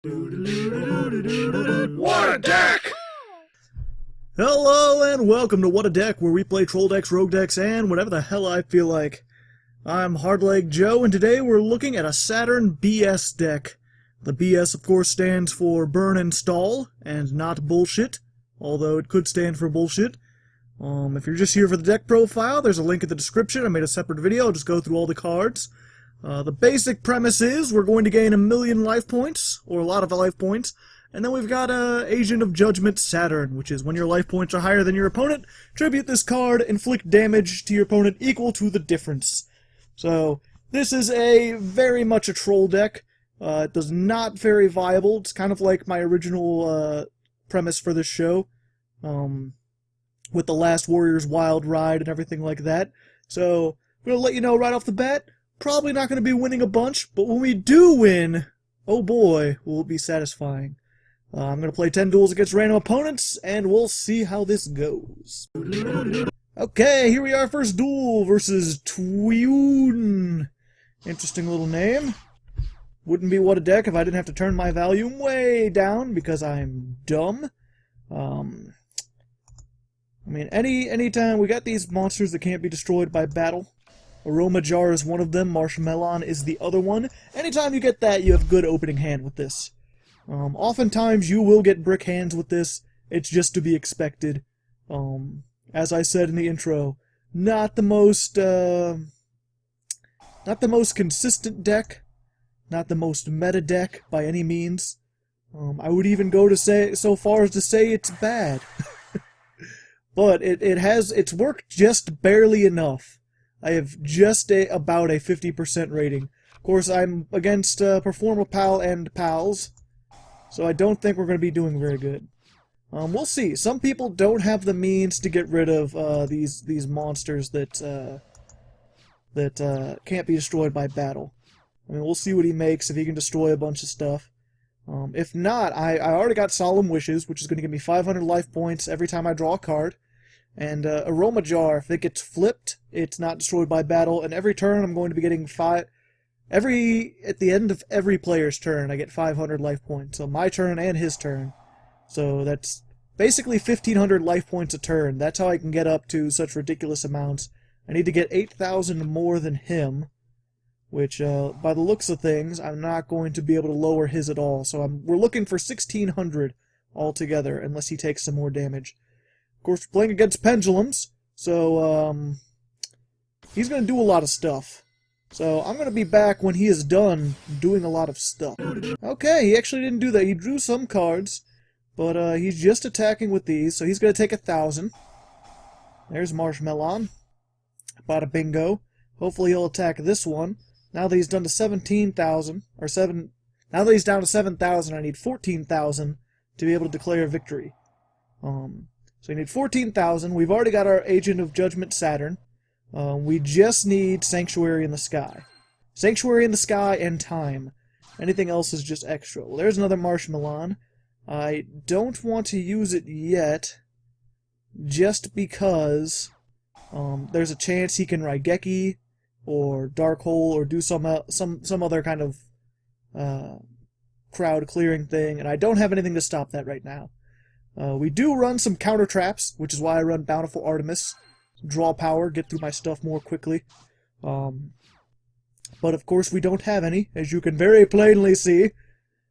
What a deck! Hello and welcome to What a Deck, where we play troll decks, rogue decks, and whatever the hell I feel like. I'm Hardleg Joe, and today we're looking at a Saturn BS deck. The BS, of course, stands for Burn and Stall, and not bullshit, although it could stand for bullshit. If you're just here for the deck profile, there's a link in the description. I made a separate video. I'll just go through all the cards. The basic premise is we're going to gain 1,000,000 life points, or a lot of life points, and then we've got Agent of Judgement Saturn, which is when your life points are higher than your opponent, tribute this card, inflict damage to your opponent equal to the difference. So, this is very much a troll deck. It is not very viable. It's kind of like my original premise for this show, with the Last Warrior's Wild Ride and everything like that. So, I'm going to let you know right off the bat, probably not going to be winning a bunch, but when we do win, oh boy, will it be satisfying. I'm going to play 10 duels against random opponents, and we'll see how this goes. Okay, here we are, first duel versus Twioon. Interesting little name. Wouldn't be What a Deck if I didn't have to turn my volume way down, because I'm dumb. Anytime we got these monsters that can't be destroyed by battle. Aroma jar is one of them, Marshmallow is the other one. Anytime you get that, you have good opening hand with this. Oftentimes you will get brick hands with this. It's just to be expected. As I said in the intro, not the most consistent deck, not the most meta deck by any means. I would even go to say so far as to say it's bad. But it's worked just barely enough. I have just about a 50% rating. Of course, I'm against Performapal and Pals, so I don't think we're going to be doing very good. We'll see. Some people don't have the means to get rid of these monsters that can't be destroyed by battle. I mean, we'll see what he makes, if he can destroy a bunch of stuff. If not, I already got Solemn Wishes, which is going to give me 500 life points every time I draw a card. And Aroma jar, if it gets flipped, it's not destroyed by battle, and every turn I'm going to be getting at the end of every player's turn, I get 500 life points. So my turn and his turn. So that's basically 1,500 life points a turn. That's how I can get up to such ridiculous amounts. I need to get 8,000 more than him, which, by the looks of things, I'm not going to be able to lower his at all. So we're looking for 1,600 altogether, unless he takes some more damage. Of course, we're playing against pendulums, so he's going to do a lot of stuff. So I'm going to be back when he is done doing a lot of stuff. Okay, he actually didn't do that. He drew some cards, but he's just attacking with these, so he's going to take 1,000. There's Marshmallow. Bada bingo. Hopefully he'll attack this one. Now that he's done to 17,000, now that he's down to 7,000, I need 14,000 to be able to declare victory. So we need 14,000. We've already got our Agent of Judgement Saturn. We just need Sanctuary in the Sky. Sanctuary in the Sky and Time. Anything else is just extra. Well, there's another Marshmallow. I don't want to use it yet, just because there's a chance he can Raigeki or Dark Hole or do some other kind of crowd clearing thing, and I don't have anything to stop that right now. We do run some counter traps, which is why I run Bountiful Artemis. Draw power, get through my stuff more quickly. But of course we don't have any, as you can very plainly see.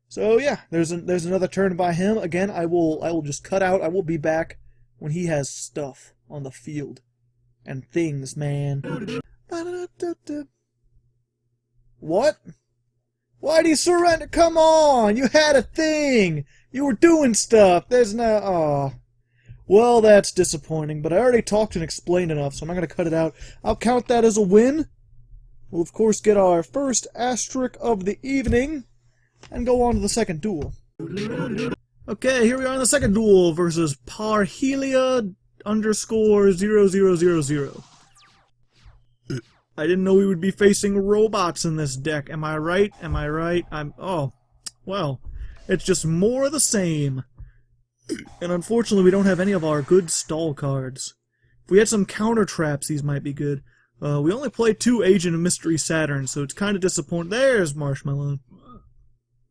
So yeah, there's another turn by him. Again, I will just cut out. I will be back when he has stuff on the field. And things, man. What? Why do you surrender? Come on! You had a thing! You were doing stuff! There's no... Aw. Well, that's disappointing, but I already talked and explained enough, so I'm not going to cut it out. I'll count that as a win. We'll, of course, get our first asterisk of the evening, and go on to the second duel. Okay, here we are in the second duel versus Parhelia_0000. I didn't know we would be facing robots in this deck. Am I right? Am I right? Oh, well, it's just more of the same. And unfortunately, we don't have any of our good stall cards. If we had some counter traps, these might be good. We only played 2 Agent of Mystery Saturn, so it's kind of disappointing. There's Marshmallow.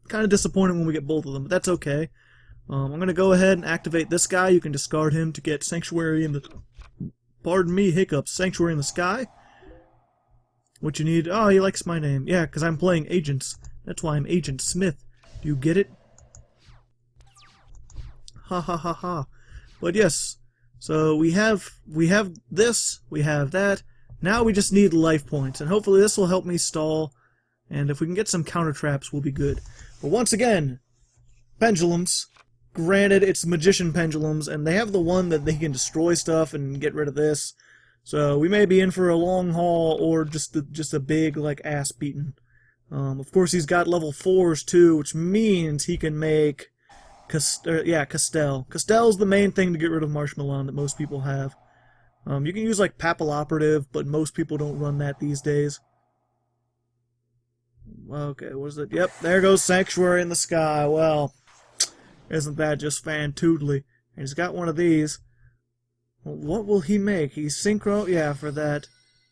Kind of disappointing when we get both of them, but that's okay. I'm going to go ahead and activate this guy. You can discard him to get Sanctuary in the... Pardon me, hiccups. Sanctuary in the Sky. What you need... Oh, he likes my name. Yeah, because I'm playing Agents. That's why I'm Agent Smith. Do you get it? Ha ha ha ha. But yes, so we have this, we have that. Now we just need life points, and hopefully this will help me stall. And if we can get some counter traps, we'll be good. But once again, pendulums. Granted, it's magician pendulums, and they have the one that they can destroy stuff and get rid of this. So we may be in for a long haul, or just a big like ass beating. Of course, he's got level 4s too, which means he can make Castell. Castell's the main thing to get rid of Marshmallow that most people have. You can use like Papal Operative, but most people don't run that these days. Okay, what is it? Yep, there goes Sanctuary in the Sky. Well, isn't that just fan-toodly? And he's got one of these. Well, what will he make? He's synchro? Yeah, for that.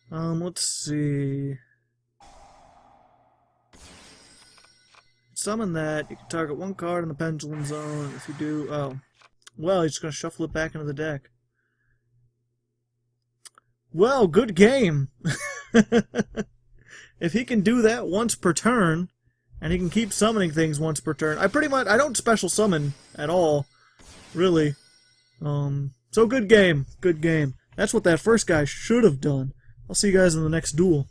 Let's see. Summon that. You can target one card in the pendulum zone. If you do... Oh. Well, he's just going to shuffle it back into the deck. Well, good game. If he can do that once per turn, and he can keep summoning things once per turn. I don't special summon at all, really. So good game, good game. That's what that first guy should have done. I'll see you guys in the next duel.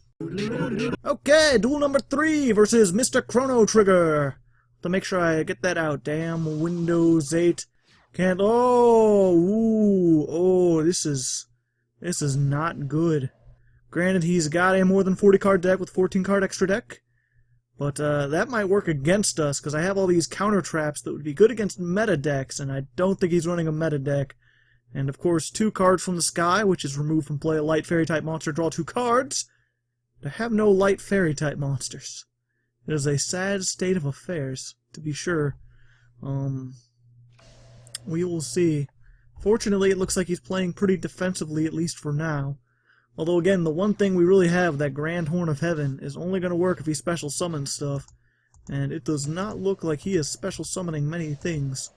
Okay, duel number 3 versus Mr. Chrono Trigger. To make sure I get that out. Damn, Windows 8. Can't, this is not good. Granted, he's got a more than 40 card deck with 14 card extra deck. But that might work against us, because I have all these counter traps that would be good against meta decks, and I don't think he's running a meta deck. And of course, 2 cards from the sky, which is removed from play a light fairy type monster, draw 2 cards. To have no light fairy type monsters. It is a sad state of affairs, to be sure. We will see. Fortunately, it looks like he's playing pretty defensively, at least for now. Although, again, the one thing we really have, that Grand Horn of Heaven, is only going to work if he special summons stuff. And it does not look like he is special summoning many things.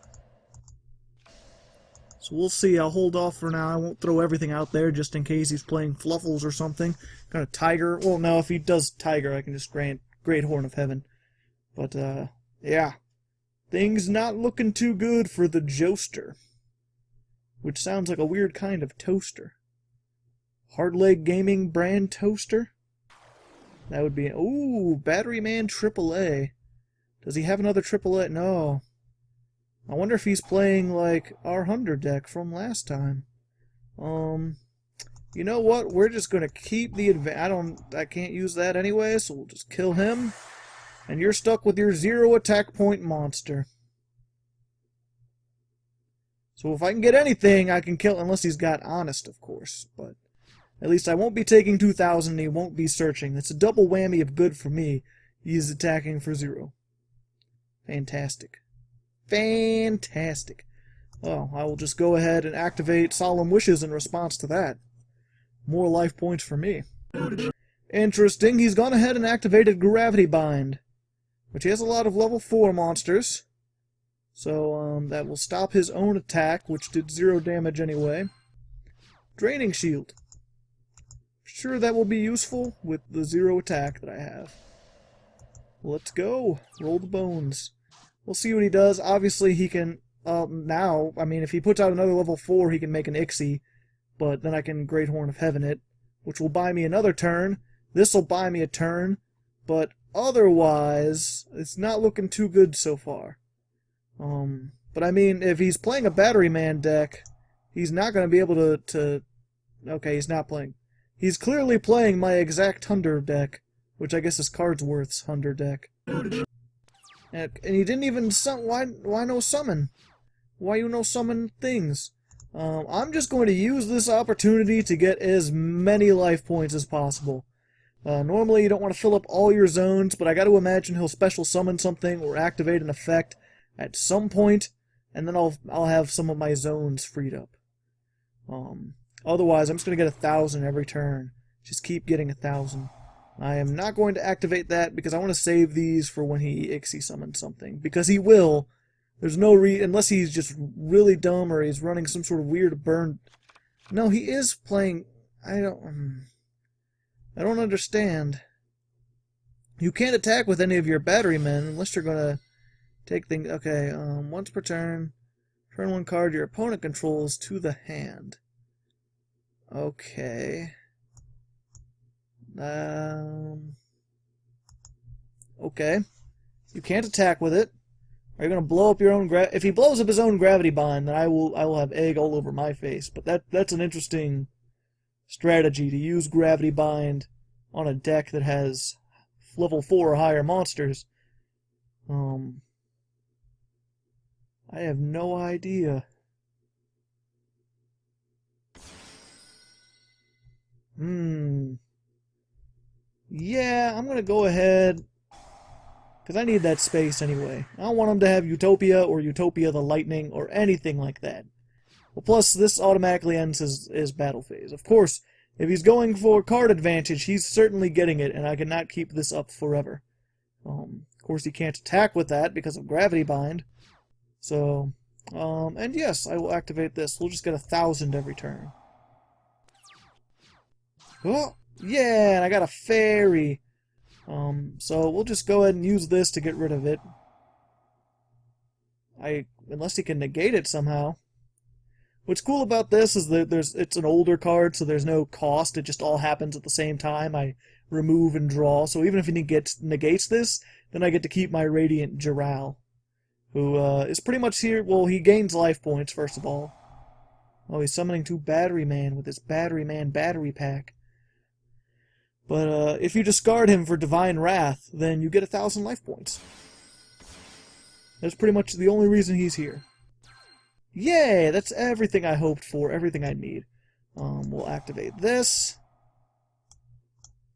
So we'll see. I'll hold off for now. I won't throw everything out there just in case he's playing Fluffles or something. Got a Tiger. Well, no, if he does Tiger, I can just grant Great Horn of Heaven. But, yeah. Things not looking too good for the Joester. Which sounds like a weird kind of toaster. Hardleg Gaming brand toaster? That would be... Ooh, Battery Man AAA. Does he have another AAA? No. I wonder if he's playing, like, our Hunter deck from last time. You know what? We're just gonna keep the I can't use that anyway, so we'll just kill him. And you're stuck with your 0 attack point monster. So if I can get anything, I can kill, unless he's got Honest, of course. But at least I won't be taking 2,000, and he won't be searching. It's a double whammy of good for me. He's attacking for 0. Fantastic. Fantastic. Oh, I will just go ahead and activate Solemn Wishes in response to that. More life points for me. Interesting, he's gone ahead and activated Gravity Bind, which he has a lot of level 4 monsters. So, that will stop his own attack, which did 0 damage anyway. Draining Shield. Sure, that will be useful with the 0 attack that I have. Let's go. Roll the bones. We'll see what he does. Obviously, he can, now, I mean, if he puts out another level 4, he can make an Ixie, but then I can Great Horn of Heaven it, which will buy me another turn. This will buy me a turn, but otherwise, it's not looking too good so far. But I mean, if he's playing a Battery Man deck, he's not going to be able to... Okay, he's not playing. He's clearly playing my exact Hunter deck, which I guess is Cardsworth's Hunter deck. And he didn't even why no summon? Why you no summon things? I'm just going to use this opportunity to get as many life points as possible. Normally you don't want to fill up all your zones, but I got to imagine he'll special summon something or activate an effect at some point, and then I'll have some of my zones freed up. Otherwise, I'm just going to get 1,000 every turn. Just keep getting 1,000. I am not going to activate that because I want to save these for when he Ixie summons something. Because he will. There's no unless he's just really dumb or he's running some sort of weird burn. No, he is playing. I don't understand. You can't attack with any of your battery men unless you're gonna take things. Okay, once per turn, turn one card your opponent controls to the hand. Okay. Okay. You can't attack with it. Are you gonna blow up your own if he blows up his own gravity bind, then I will have egg all over my face. But that's an interesting strategy to use gravity bind on a deck that has level 4 or higher monsters. I have no idea. Yeah, I'm gonna go ahead because I need that space anyway. I don't want him to have Utopia or Utopia the Lightning or anything like that. Well, plus this automatically ends his battle phase. Of course, if he's going for card advantage, he's certainly getting it, and I cannot keep this up forever. Of course, he can't attack with that because of Gravity Bind. So, and yes, I will activate this. We'll just get 1,000 every turn. Oh, yeah, and I got a fairy. So we'll just go ahead and use this to get rid of it. Unless he can negate it somehow. What's cool about this is that it's an older card, so there's no cost. It just all happens at the same time. I remove and draw. So even if he negates this, then I get to keep my Radiant Raul, who is pretty much here. Well, he gains life points, first of all. Oh, he's summoning 2 Battery Man with his Battery Man battery pack. But if you discard him for Divine Wrath, then you get 1,000 life points. That's pretty much the only reason he's here. Yay! That's everything I hoped for, everything I need. We'll activate this.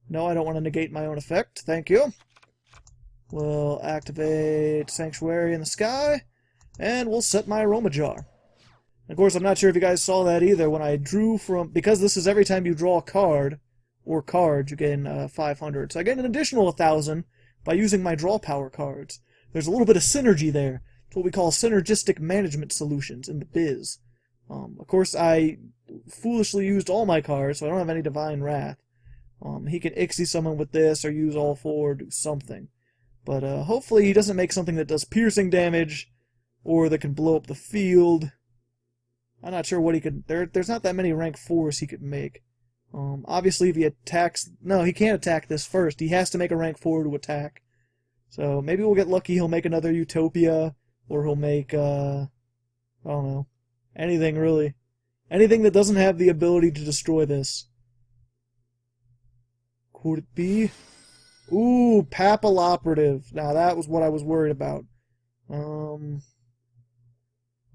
No, I don't want to negate my own effect. Thank you. We'll activate Sanctuary in the Sky, and we'll set my Aroma jar. Of course, I'm not sure if you guys saw that either. When I drew from... Because this is every time you draw a card, or cards, you gain 500. So I get an additional 1,000 by using my draw power cards. There's a little bit of synergy there. It's what we call synergistic management solutions in the biz. Of course, I foolishly used all my cards, so I don't have any Divine Wrath. He can Ixie summon with this, or use all 4, do something. But hopefully he doesn't make something that does piercing damage, or that can blow up the field. I'm not sure what he could... There's not that many rank 4s he could make. Obviously, if he attacks... No, he can't attack this first. He has to make a rank 4 to attack. So maybe we'll get lucky. He'll make another Utopia, or he'll make, I don't know. Anything, really. Anything that doesn't have the ability to destroy this. Could it be? Ooh, Papilloperative. Now, that was what I was worried about.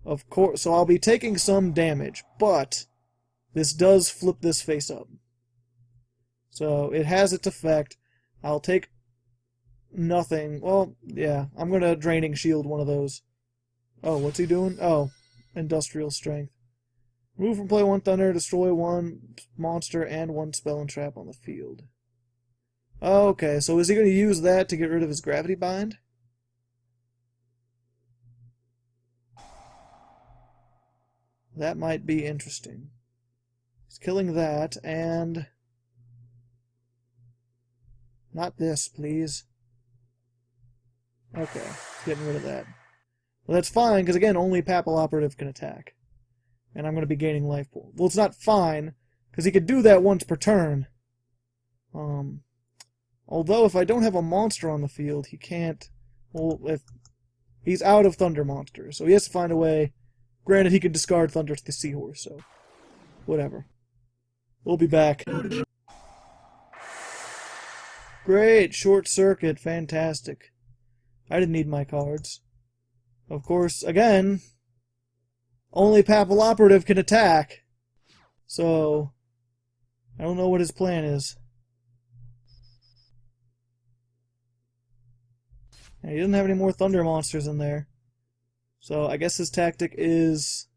Of course, so I'll be taking some damage, but this does flip this face up. So, it has its effect. I'll take nothing. Well, yeah, I'm going to Draining Shield one of those. Oh, what's he doing? Oh, Industrial Strength. Remove from play 1 Thunder, destroy 1 monster and 1 spell and trap on the field. Okay, so is he going to use that to get rid of his Gravity Bind? That might be interesting. He's killing that, and... Not this, please. Okay, getting rid of that. Well, that's fine, because again, only Papilloperative can attack. And I'm going to be gaining life pool. Well, it's not fine, because he could do that once per turn. Although, if I don't have a monster on the field, he can't... Well, if he's out of Thunder monsters, so he has to find a way. Granted, he can discard Thunder to the Seahorse, so... Whatever. We'll be back. Great! Short Circuit. Fantastic. I didn't need my cards. Of course, again... Only Papilloperative can attack. So... I don't know what his plan is. And he doesn't have any more Thunder monsters in there. So I guess his tactic is...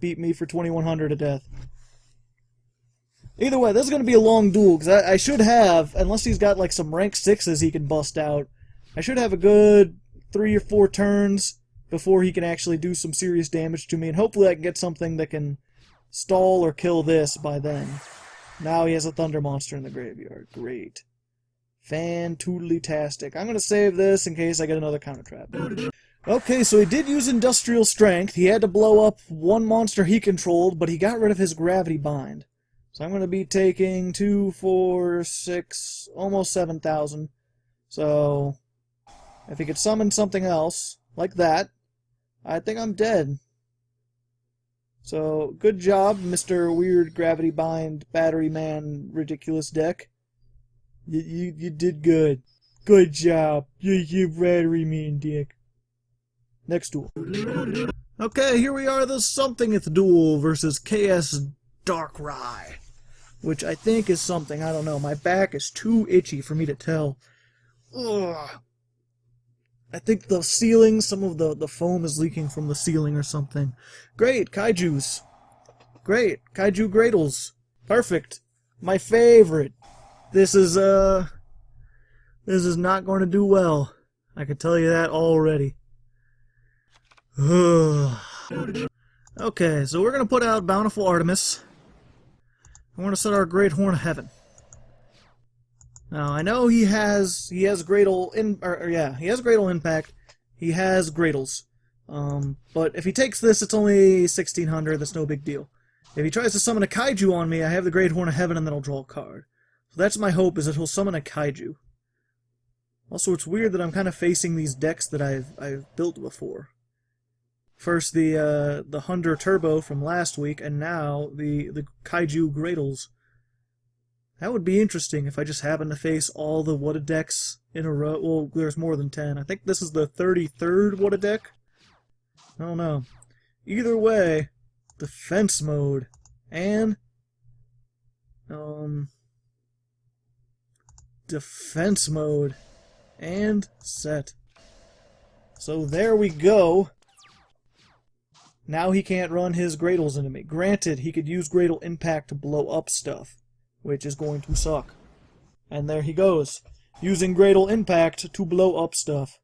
beat me for 2100 to death. Either way, this is going to be a long duel, because I should have, unless he's got like some rank 6s he can bust out, I should have a good 3 or 4 turns before he can actually do some serious damage to me, and hopefully I can get something that can stall or kill this by then. Now he has a Thunder Monster in the graveyard. Great. Fan-toodly-tastic. I'm going to save this in case I get another counter trap. Okay, so he did use Industrial Strength. He had to blow up one monster he controlled, but he got rid of his Gravity Bind. So I'm going to be taking 2, 4, 6, almost 7,000. So if he could summon something else, like that, I think I'm dead. So, good job, Mr. Weird Gravity Bind, Battery Man, Ridiculous Deck. You did good. Good job. You Battery Man Deck. Next duel. Okay, here we are, the Somethingeth duel versus KS Darkrai. Which I think is something, I don't know. My back is too itchy for me to tell. Ugh. I think the ceiling, some of the foam is leaking from the ceiling or something. Great, Kaijus. Great, Kaiju Gradles. Perfect. My favorite. This is not going to do well. I can tell you that already. Okay, so we're going to put out Bountiful Artemis. I want to set our Great Horn of Heaven. Now, I know he has Gradle he has Gradle Impact. He has Gradles. But if he takes this, it's only 1,600. That's no big deal. If he tries to summon a Kaiju on me, I have the Great Horn of Heaven, and then I'll draw a card. So that's my hope, is that he'll summon a Kaiju. Also, it's weird that I'm kind of facing these decks that I've built before. First the Hunter Turbo from last week, and now the Kaiju Gradles. That would be interesting if I just happened to face all the What-A decks in a row. Well, there's more than 10. I think this is the 33rd What-A deck. I don't know. Either way, defense mode and defense mode and set. So there we go. Now he can't run his Gradles into me. Granted, he could use Gradle Impact to blow up stuff, which is going to suck. And there he goes, using Gradle Impact to blow up stuff.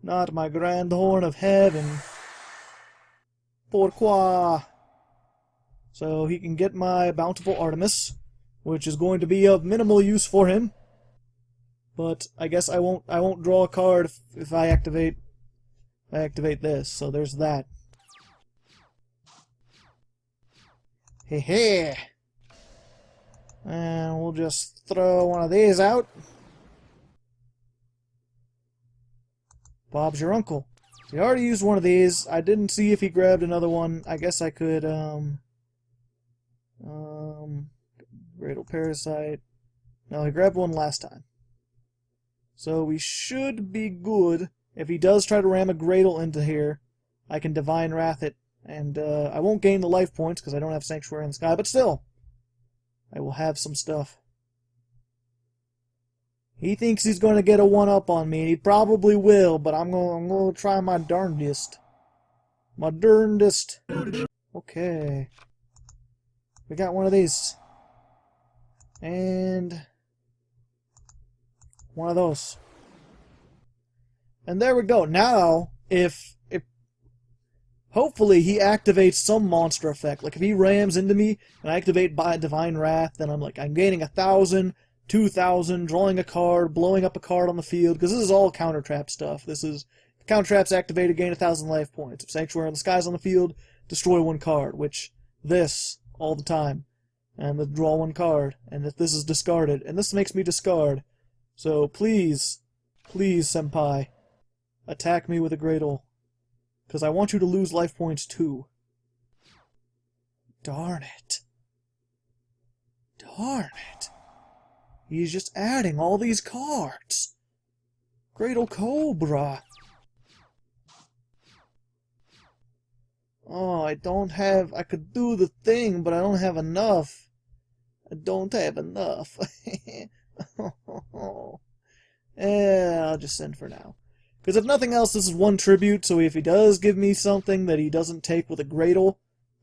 Not my Grand Horn of Heaven. Pourquoi? So he can get my Bountiful Artemis, which is going to be of minimal use for him. But I guess I won't draw a card if I activate this. So there's that. Hey hey. And we'll just throw one of these out. Bob's your uncle. So he already used one of these. I didn't see if he grabbed another one. I guess I could Gradle Parasite. No, he grabbed one last time. So we should be good. If he does try to ram a Gradle into here, I can Divine Wrath it. And I won't gain the life points because I don't have Sanctuary in the Sky, but still, I will have some stuff. He thinks he's going to get a 1-up on me, and he probably will, but I'm going to try my darndest. My darndest. Okay. We got one of these. And one of those. And there we go. Now, if hopefully he activates some monster effect. Like if he rams into me and I activate by Divine Wrath, then I'm gaining 1,000, 2,000, drawing a card, blowing up a card on the field, because this is all counter trap stuff. This is counter traps activated, gain 1,000 life points. If Sanctuary in the Sky's on the field, destroy one card, which this all the time. And then draw one card, and if this is discarded, and this makes me discard. So please, please, Senpai, attack me with a Gradle. Because I want you to lose life points too. Darn it. Darn it. He's just adding all these cards. Gradle Cobra. Oh, I could do the thing, but I don't have enough. I don't have enough. I'll just send for now. Because if nothing else, this is one tribute, so if he does give me something that he doesn't take with a Gradle,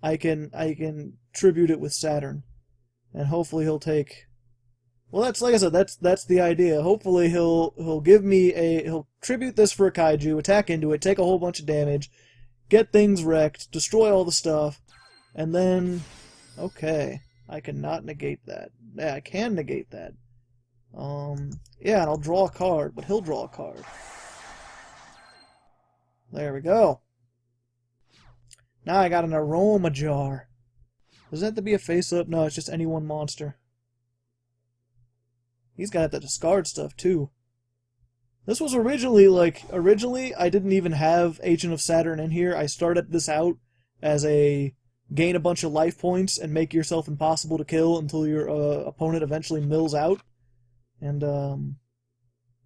I can tribute it with Saturn, and hopefully he'll take. Well, that's like I said. That's the idea. Hopefully he'll give me he'll tribute this for a kaiju, attack into it, take a whole bunch of damage, get things wrecked, destroy all the stuff, and then okay, I cannot negate that. Yeah, I can negate that. Yeah, and I'll draw a card, but he'll draw a card. There we go. Now I got an Aroma jar. Does that have to be a face-up? No, it's just any one monster. He's got to discard stuff, too. This was originally I didn't even have Agent of Saturn in here. I started this out as a gain a bunch of life points and make yourself impossible to kill until your opponent eventually mills out. And,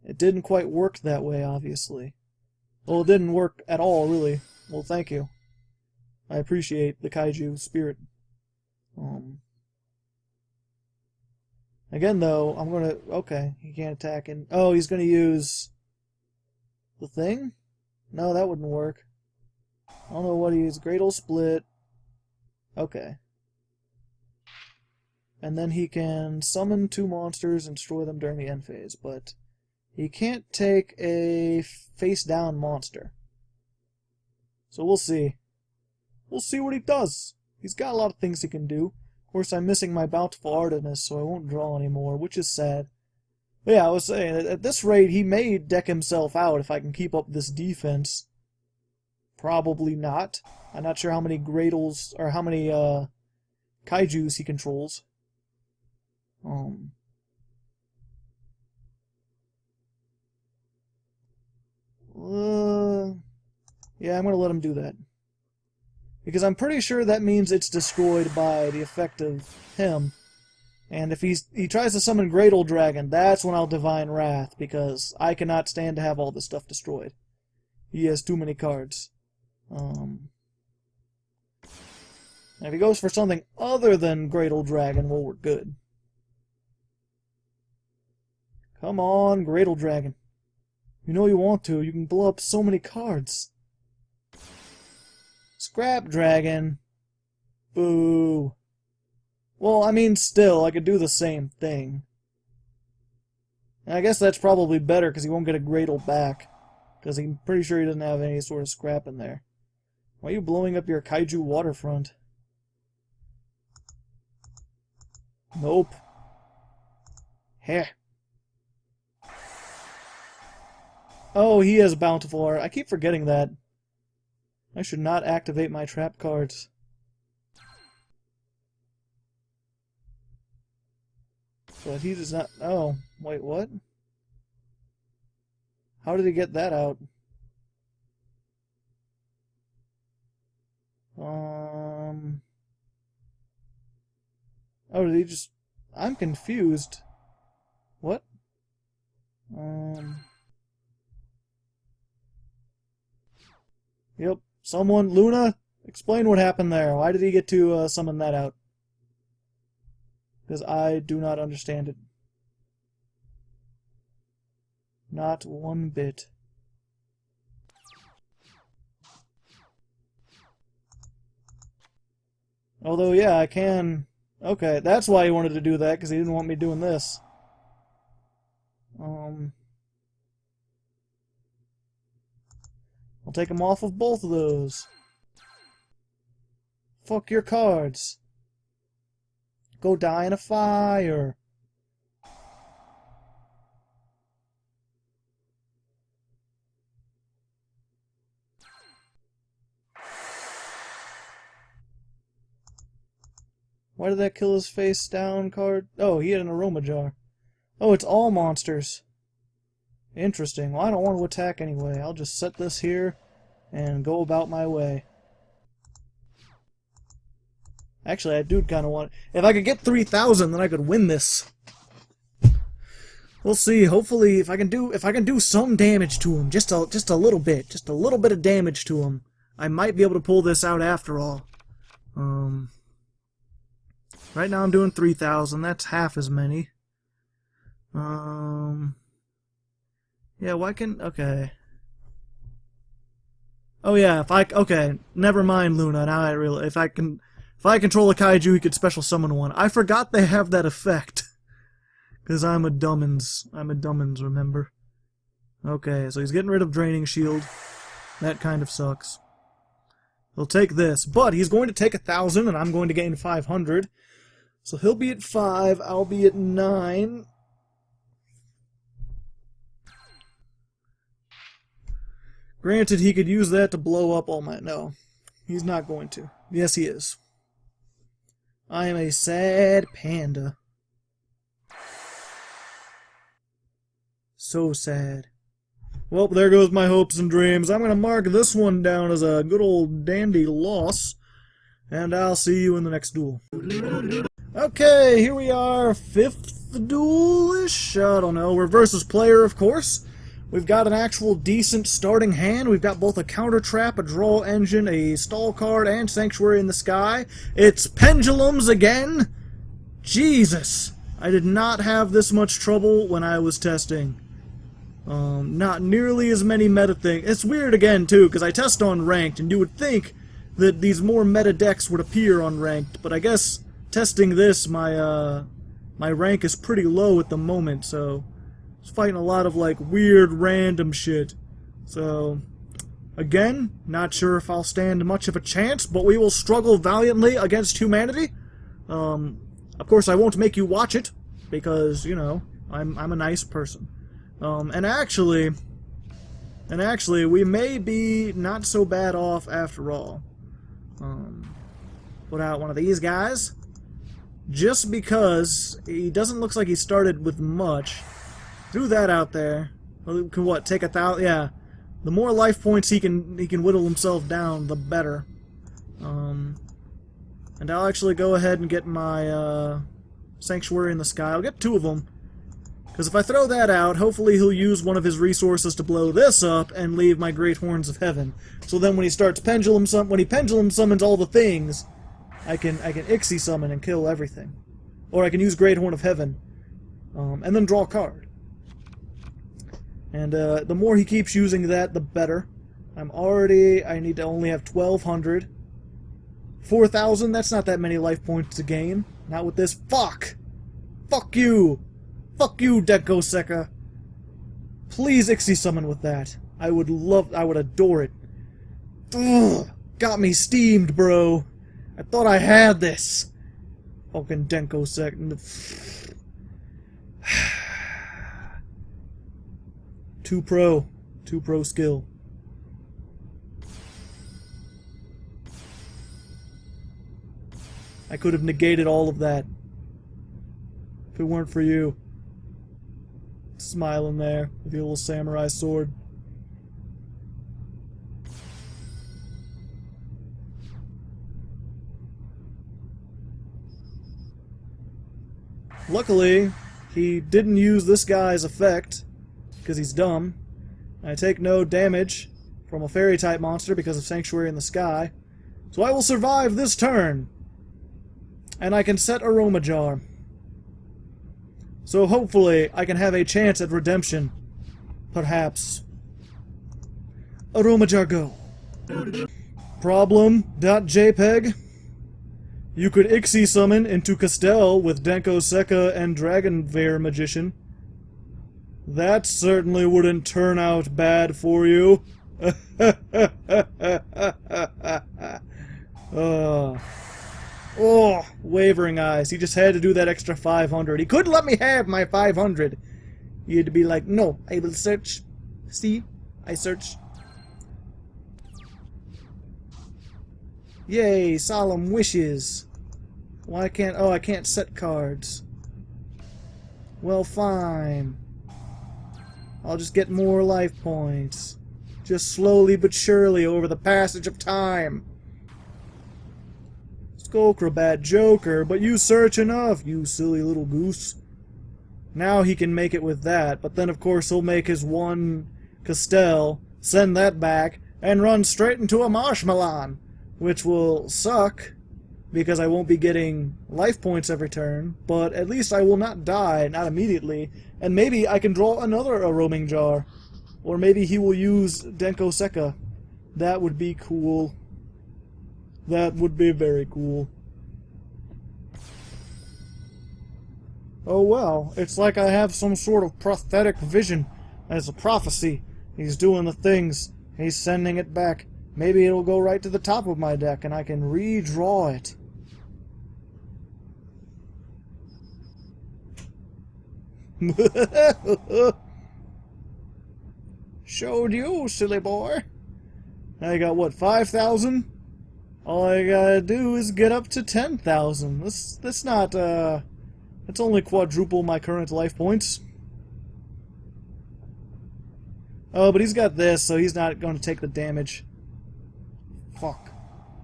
it didn't quite work that way, obviously. Well, it didn't work at all, really. Well, thank you. I appreciate the kaiju spirit. Again, though, I'm gonna... Okay, he can't attack and... Oh, he's gonna use... the thing? No, that wouldn't work. I don't know what he used. Great Old Split. Okay. And then he can summon 2 monsters and destroy them during the end phase, but... he can't take a face-down monster. So we'll see. We'll see what he does. He's got a lot of things he can do. Of course, I'm missing my bountiful artist, so I won't draw anymore, which is sad. But yeah, I was saying, at this rate, he may deck himself out if I can keep up this defense. Probably not. I'm not sure how many Gradles, or how many Kaijus he controls. Yeah, I'm gonna let him do that. Because I'm pretty sure that means it's destroyed by the effect of him. And if he tries to summon Great Old Dragon, that's when I'll Divine Wrath, because I cannot stand to have all this stuff destroyed. He has too many cards. And if he goes for something other than Great Old Dragon, well, we're good. Come on, Great Old Dragon. You know you want to. You can blow up so many cards. Scrap Dragon. Boo. Well, I mean, still, I could do the same thing. And I guess that's probably better, because he won't get a Gradle back. Because I'm pretty sure he doesn't have any sort of scrap in there. Why are you blowing up your Kaiju waterfront? Nope. Heh. Oh, he has Bountiful Art. I keep forgetting that. I should not activate my trap cards. But he does not... Oh, wait, what? How did he get that out? Oh, did he just... I'm confused. What? Yep. Someone... Luna? Explain what happened there. Why did he get to summon that out? Because I do not understand it. Not one bit. Although, yeah, I can... Okay, that's why he wanted to do that, because he didn't want me doing this. I'll take him off of both of those. Fuck your cards. Go die in a fire. Why did that kill his face down card? Oh, he had an Aroma jar. Oh, it's all monsters. Interesting. Well, I don't want to attack anyway. I'll just set this here and go about my way. Actually, I do kind of want... If I could get 3,000, then I could win this. We'll see. Hopefully, if I can do some damage to him, just a little bit of damage to him, I might be able to pull this out after all. Right now I'm doing 3,000. That's half as many. Yeah, why can... Okay. Oh yeah, okay, never mind Luna, now I realize, if I control a kaiju, he could special summon one. I forgot they have that effect. Because I'm a dummins, remember? Okay, so he's getting rid of Draining Shield. That kind of sucks. He'll take this, but he's going to take 1,000, and I'm going to gain 500. So he'll be at 5, I'll be at 9. Granted, he could use that to blow up all my... No, he's not going to. Yes, he is. I am a sad panda. So sad. Well, there goes my hopes and dreams. I'm going to mark this one down as a good old dandy loss. And I'll see you in the next duel. Okay, here we are. 5th duel-ish? I don't know. We're versus player, of course. We've got an actual decent starting hand. We've got both a counter trap, a draw engine, a stall card, and Sanctuary in the Sky. It's pendulums again? Jesus! I did not have this much trouble when I was testing. Not nearly as many meta things. It's weird again, too, because I test on ranked, and you would think that these more meta decks would appear on ranked, but I guess testing this, my rank is pretty low at the moment, so it's fighting a lot of, like, weird random shit. So, again, not sure if I'll stand much of a chance, but we will struggle valiantly against humanity. Of course, I won't make you watch it, because, you know, I'm a nice person. And actually, we may be not so bad off after all. Put out one of these guys. Just because he doesn't look like he started with much. Threw that out there. Well, can what, take 1,000? Yeah. The more life points he can whittle himself down, the better. And I'll actually go ahead and get my Sanctuary in the Sky. I'll get 2 of them. Because if I throw that out, hopefully he'll use one of his resources to blow this up and leave my Great Horns of Heaven. So then when he starts pendulum summons all the things, I can Ixie summon and kill everything. Or I can use Great Horn of Heaven, and then draw a card. And the more he keeps using that, the better. I need to only have 1,200. 4,000, that's not that many life points to gain. Not with this. Fuck! Fuck you! Fuck you, Denko Sekka. Please Ixie summon with that. I would adore it. Ugh, got me steamed, bro. I thought I had this. Fucking Denko Sekka. 2 pro skill. I could have negated all of that if it weren't for you. Smiling there with your little samurai sword. Luckily, he didn't use this guy's effect, because he's dumb. I take no damage from a fairy-type monster because of Sanctuary in the Sky. So I will survive this turn. And I can set Aroma Jar. So hopefully I can have a chance at redemption. Perhaps. Aroma Jar go. Problem.jpg. You could Ixie summon into Castell with Denko Sekka and Dragonveer Magician. That certainly wouldn't turn out bad for you. Oh, wavering eyes. He just had to do that extra 500. He couldn't let me have my 500. He had to be like, no, I will search. See? I search. Yay, solemn wishes. Why can't... Oh, I can't set cards. Well, fine. I'll just get more life points. Just slowly but surely over the passage of time. Skullcrobat Joker, but you search enough, you silly little goose. Now he can make it with that, but then of course he'll make his one Castell, send that back, and run straight into a Marshmallow, which will suck, because I won't be getting life points every turn, but at least I will not die, not immediately, and maybe I can draw another roaming jar. Or maybe he will use Denko Sekka. That would be cool. That would be very cool. Oh well, it's like I have some sort of prophetic vision. As a prophecy. He's doing the things. He's sending it back. Maybe it'll go right to the top of my deck and I can redraw it. Showed you, silly boy. I got what, 5,000? All I gotta do is get up to 10,000. That's not, that's only quadruple my current life points. Oh, but he's got this, so he's not going to take the damage. Fuck.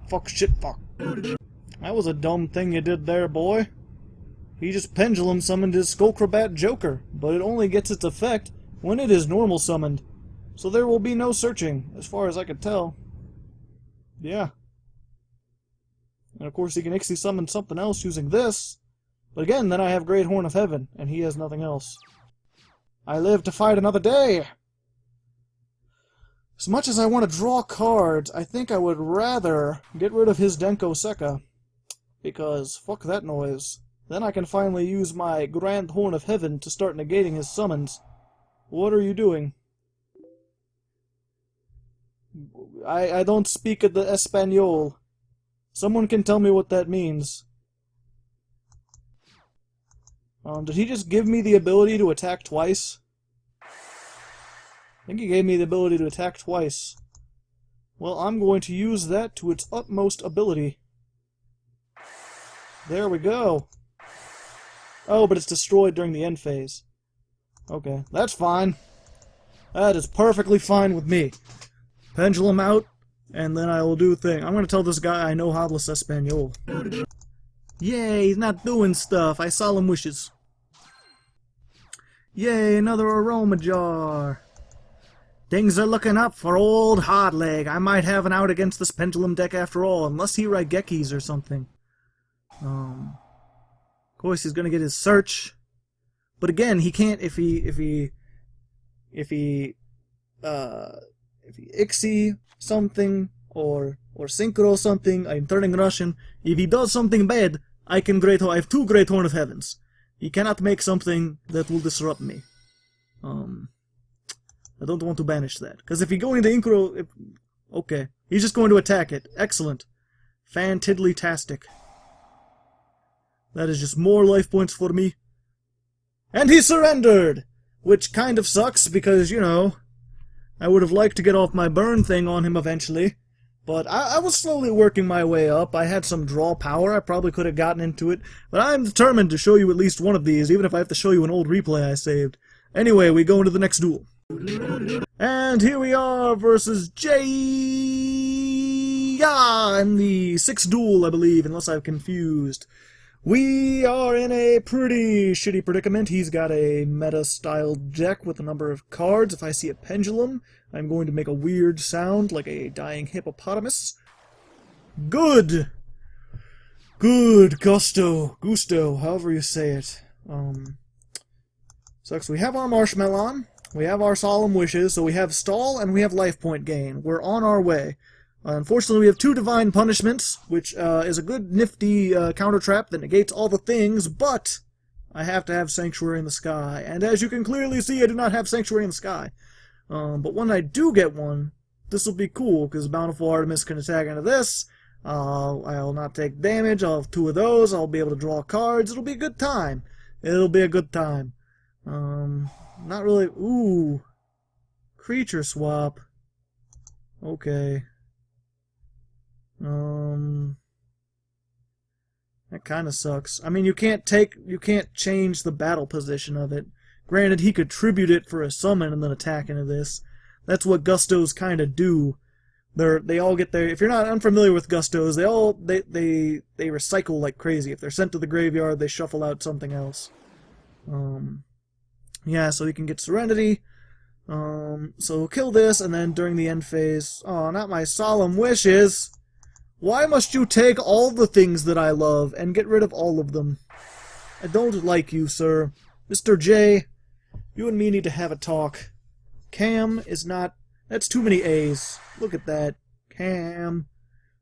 Fuck, shit, fuck. That was a dumb thing you did there, boy. He just pendulum summoned his Skullcrabat Joker, but it only gets its effect when it is normal summoned. So there will be no searching, as far as I could tell. Yeah. And of course he can Ixie summon something else using this. But again, then I have Great Horn of Heaven, and he has nothing else. I live to fight another day! As much as I want to draw cards, I think I would rather get rid of his Denko Sekka. Because, fuck that noise. Then I can finally use my Grand Horn of Heaven to start negating his summons. What are you doing? I don't speak the Espanol. Someone can tell me what that means. Did he just give me the ability to attack twice? I think he gave me the ability to attack twice. Well, I'm going to use that to its utmost ability. There we go. Oh, but it's destroyed during the end phase. Okay, that's fine. That is perfectly fine with me. Pendulum out, and then I will do a thing. I'm going to tell this guy I know Hablas Espanol. Yay, he's not doing stuff. I solemn wishes. Yay, another Aroma jar. Things are looking up for old Hardleg. I might have an out against this pendulum deck after all, unless he Raigekis or something. Of course, he's gonna get his search, but again, he can't if he Ixie something or Synchro something. I'm turning Russian. If he does something bad, I have two Great Horn of Heavens. He cannot make something that will disrupt me. I don't want to banish that. Because if he go into Incro... Okay. He's just going to attack it. Excellent. Fan-tiddly-tastic. That is just more life points for me. And he surrendered! Which kind of sucks, because, you know, I would have liked to get off my burn thing on him eventually. But I was slowly working my way up. I had some draw power. I probably could have gotten into it. But I'm determined to show you at least one of these, even if I have to show you an old replay I saved. Anyway, we go into the next duel. And here we are versus Jay in the 6th duel, I believe, unless I'm confused. We are in a pretty shitty predicament. He's got a meta-style deck with a number of cards. If I see a pendulum, I'm going to make a weird sound like a dying hippopotamus. Good! Good, gusto, however you say it. So we have our Marshmallow, we have our Solemn Wishes, so we have Stall and we have Life Point Gain. We're on our way. Unfortunately, we have 2 Divine Punishments, which is a good nifty counter trap that negates all the things, but I have to have Sanctuary in the Sky. And as you can clearly see, I do not have Sanctuary in the Sky. But when I do get one, this will be cool, because Bountiful Artemis can attack into this. I'll not take damage, I'll have 2 of those, I'll be able to draw cards, it'll be a good time. It'll be a good time. Not really... Ooh. Creature swap. Okay. That kind of sucks. I mean, you can't change the battle position of it. Granted, he could tribute it for a summon and then attack into this. That's what Gustos kind of do. They all get their... If you're not unfamiliar with Gustos, they recycle like crazy. If they're sent to the graveyard, they shuffle out something else. Yeah, so he can get Serenity. So kill this, and then during the end phase... Oh, not my Solemn Wishes! Why must you take all the things that I love and get rid of all of them? I don't like you, sir. Mr. J, you and me need to have a talk. Cam is not... That's too many A's. Look at that. ham.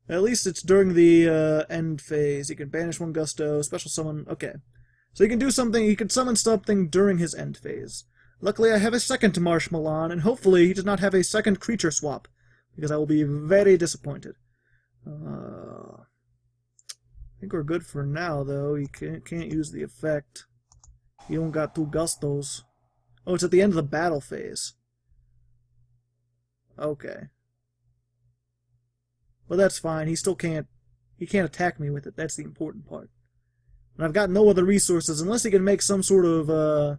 At least it's during the end phase. He can banish one gusto, special summon. Okay. So he can do something, he can summon something during his end phase. Luckily I have a second Marshmallow, and hopefully he does not have a second creature swap, because I will be very disappointed. I think we're good for now, though. He can't use the effect. He don't got 2 gustos. Oh, it's at the end of the battle phase. Okay. But that's fine. He still can't... He can't attack me with it. That's the important part. And I've got no other resources, unless he can make some sort of,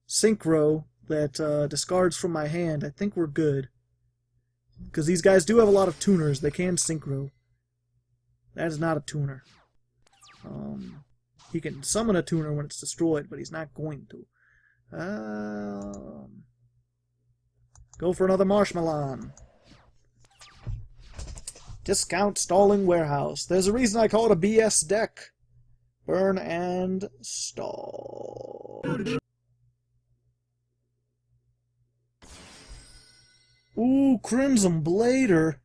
synchro that, discards from my hand. I think we're good. Because these guys do have a lot of tuners. They can synchro. That is not a tuner. He can summon a tuner when it's destroyed, but he's not going to. Go for another Marshmallow. Discount Stalling Warehouse. There's a reason I call it a BS deck. Burn and Stall. Ooh, Crimson Blader.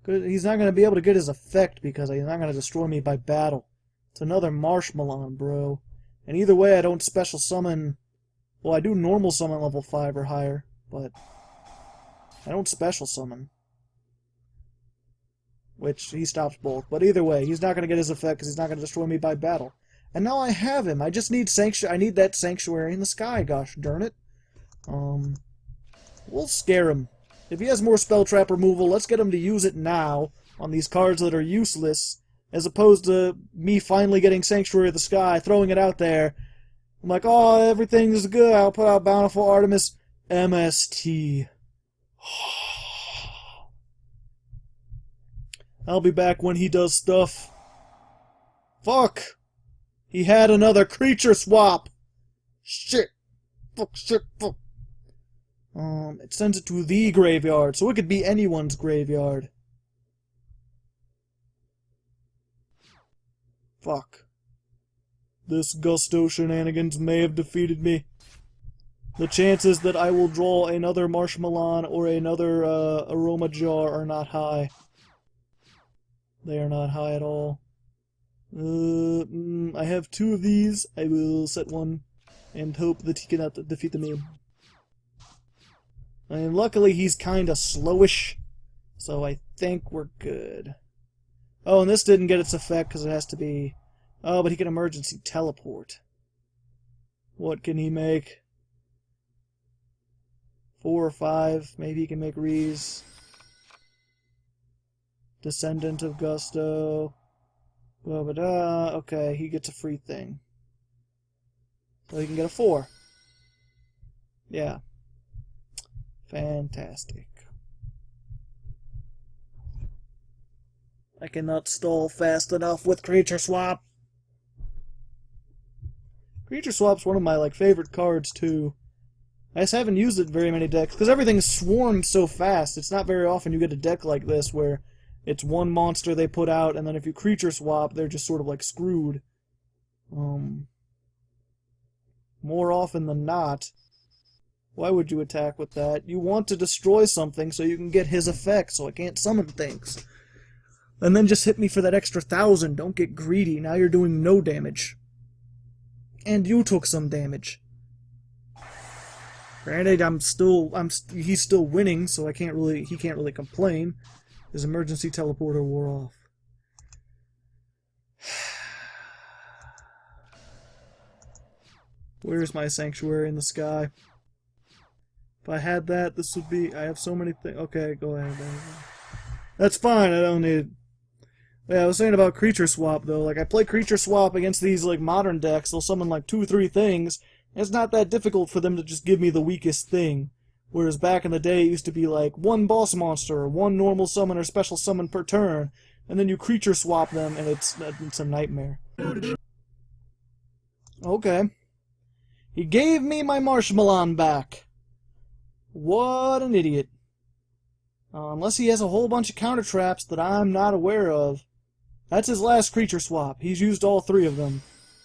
Good. He's not going to be able to get his effect because he's not going to destroy me by battle. It's another Marshmallow, bro. And either way, I don't special summon... Well, I do normal summon level 5 or higher, but I don't special summon. Which, he stops both. But either way, he's not going to get his effect because he's not going to destroy me by battle. And now I have him. I just need I need that Sanctuary in the sky, gosh darn it. We'll scare him. If he has more spell trap removal, let's get him to use it now on these cards that are useless, as opposed to me finally getting Sanctuary of the Sky, throwing it out there. I'm like, oh, everything's good. I'll put out Bountiful Artemis MST. I'll be back when he does stuff. Fuck! He had another creature swap! Shit! Fuck, shit, fuck. It sends it to the graveyard, so it could be anyone's graveyard. Fuck. This Gusto shenanigans may have defeated me. The chances that I will draw another Marshmallow or another Aroma jar are not high. They are not high at all. I have 2 of these. I will set one and hope that he cannot defeat me. And luckily he's kinda slowish, so I think we're good. Oh, and this didn't get its effect because it has to be... Oh, but he can emergency teleport. What can he make? 4 or 5. Maybe he can make Reese. Descendant of Gusto. Okay, he gets a free thing. So he can get a 4. Yeah. Fantastic. I cannot stall fast enough with Creature Swap. Creature Swap's one of my favorite cards too. I just haven't used it in very many decks because everything swarms so fast. It's not very often you get a deck like this where it's one monster they put out, and then if you Creature Swap, they're just sort of screwed. More often than not. Why would you attack with that? You want to destroy something so you can get his effect, so I can't summon things. And then just hit me for that extra 1,000. Don't get greedy. Now you're doing no damage. And you took some damage. Granted, he's still winning, so he can't really complain. His emergency teleporter wore off. Where's my Sanctuary in the Sky? If I had that, this would be... I have so many things... Okay, go ahead. That's fine, I don't need it. Yeah, I was saying about Creature Swap, though. I play Creature Swap against these, modern decks. They'll summon, 2 or 3 things. And it's not that difficult for them to just give me the weakest thing. Whereas back in the day, it used to be, 1 boss monster, 1 normal summon or special summon per turn. And then you Creature Swap them, and it's a nightmare. Okay. He gave me my Marshmallow back. What an idiot. Unless he has a whole bunch of counter traps that I'm not aware of. That's his last Creature Swap. He's used all 3 of them.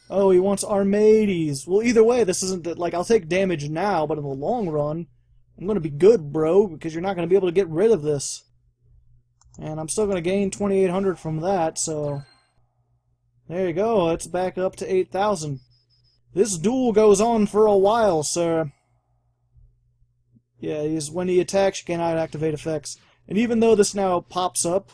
Oh, he wants Armades. Well, either way, this isn't... I'll take damage now, but in the long run, I'm gonna be good, bro, because you're not gonna be able to get rid of this. And I'm still going to gain 2,800 from that, so... There you go, it's back up to 8,000. This duel goes on for a while, sir. Yeah, when he attacks, you cannot activate effects. And even though this now pops up,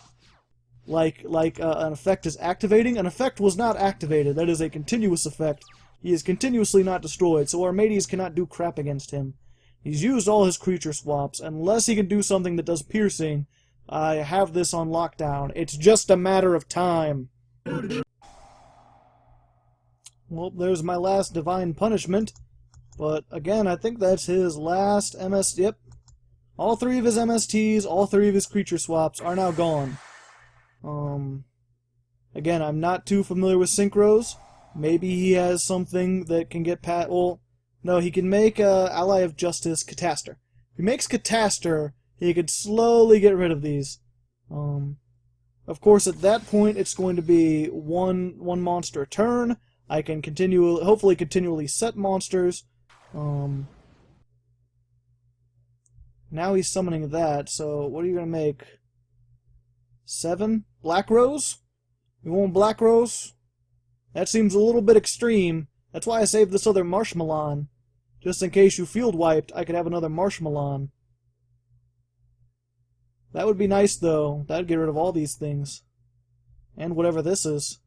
like an effect is activating, an effect was not activated. That is a continuous effect. He is continuously not destroyed, so Armades cannot do crap against him. He's used all his creature swaps. Unless he can do something that does piercing, I have this on lockdown. It's just a matter of time. Well, there's my last Divine Punishment. But, again, I think that's his last MS... Yep. All 3 of his MSTs, all 3 of his creature swaps are now gone. Again, I'm not too familiar with synchros. Maybe he has something that can get well, no, he can make Ally of Justice Catastor. If he makes Catastor, he could slowly get rid of these. Of course, at that point, it's going to be one monster a turn. I can hopefully continually set monsters. Now he's summoning that, so what are you going to make? 7? Black Rose? You want Black Rose? That seems a little bit extreme. That's why I saved this other Marshmallow. Just in case you field wiped, I could have another Marshmallow. That would be nice, though. That'd get rid of all these things. And whatever this is.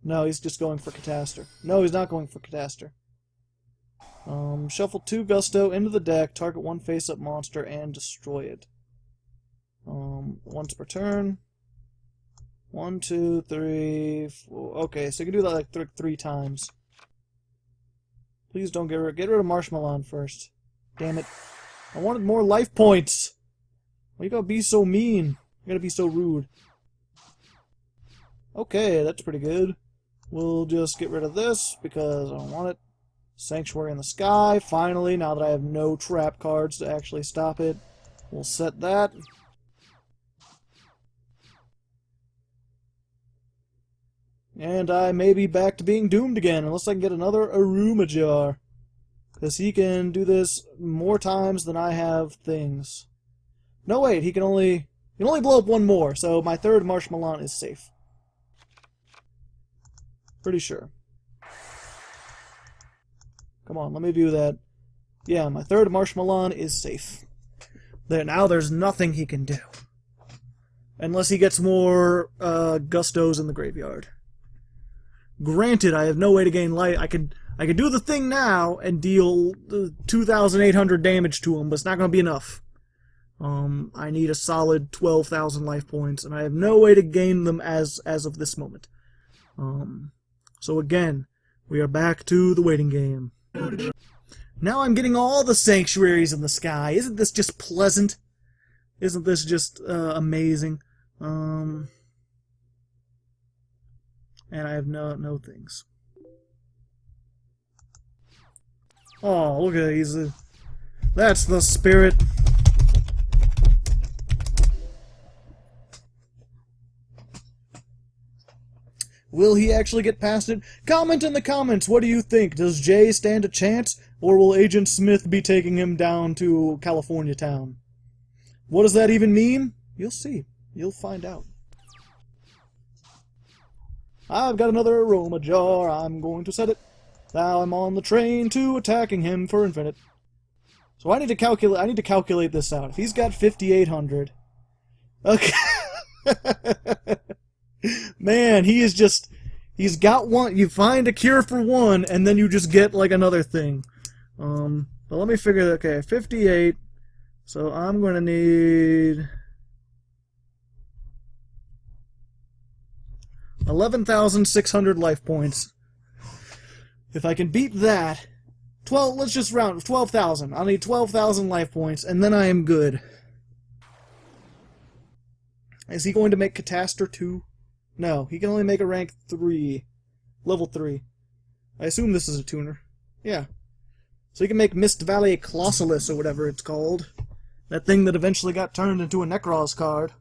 No, he's just going for Catastor. No, he's not going for Catastor. Shuffle 2 Gusto into the deck, target 1 face-up monster, and destroy it. Once per turn. 1, 2, 3, 4. Okay, so you can do that like 3 times. Please don't get rid of Marshmallow first. Damn it. I wanted more life points! Why you gotta be so mean? You gotta be so rude. Okay, that's pretty good. We'll just get rid of this, because I don't want it. Sanctuary in the Sky, finally, now that I have no trap cards to actually stop it. We'll set that. And I may be back to being doomed again, unless I can get another Aroma jar. Because he can do this more times than I have things. No, wait, he can only blow up 1 more, so my 3rd Marshmallow is safe. Pretty sure. Come on, let me view that. Yeah, my 3rd Marshmallow is safe. Now there's nothing he can do. Unless he gets more Gustos in the graveyard. Granted, I have no way to gain life. I could do the thing now and deal 2,800 damage to him, but it's not going to be enough. I need a solid 12,000 life points, and I have no way to gain them as of this moment. So again, we are back to the waiting game. Now I'm getting all the sanctuaries in the sky. Isn't this just pleasant? Isn't this just amazing? And I have no things. Oh, look at it. That's the spirit. Will he actually get past it? Comment in the comments, what do you think? Does Jay stand a chance, or will Agent Smith be taking him down to California Town? What does that even mean? You'll see. You'll find out. I've got another Aroma jar, I'm going to set it. Now I'm on the train to attacking him for infinite. So I need to calculate this out. If he's got 5,800... Okay. Man, he is just... He's got one... You find a cure for one, and then you just get, like, another thing. But let me figure... Okay, 58. So I'm going to need... 11,600 life points. If I can beat that... let's just round 12,000. I'll need 12,000 life points, and then I am good. Is he going to make Catastor 2? No, he can only make a rank 3. Level 3. I assume this is a tuner. Yeah. So he can make Mist Valley Colossalis, or whatever it's called. That thing that eventually got turned into a Necros card.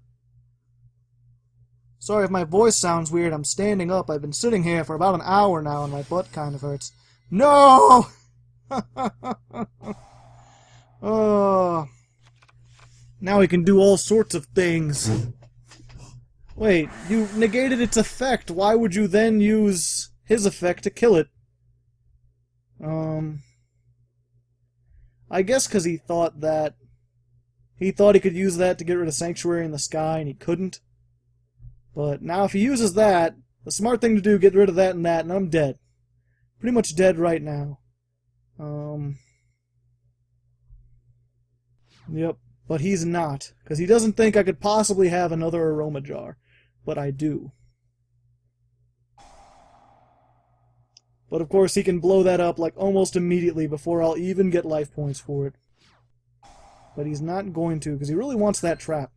Sorry if my voice sounds weird, I'm standing up. I've been sitting here for about an hour now, and my butt kind of hurts. No! Oh. Now he can do all sorts of things. Wait, you negated its effect. Why would you then use his effect to kill it? I guess because he thought that... He thought he could use that to get rid of Sanctuary in the Sky, and he couldn't. But now if he uses that, the smart thing to do, get rid of that, and I'm dead. Pretty much dead right now. Yep. But he's not, because he doesn't think I could possibly have another Aroma jar. But I do. But of course he can blow that up like almost immediately before I'll even get life points for it. But he's not going to, because he really wants that trap.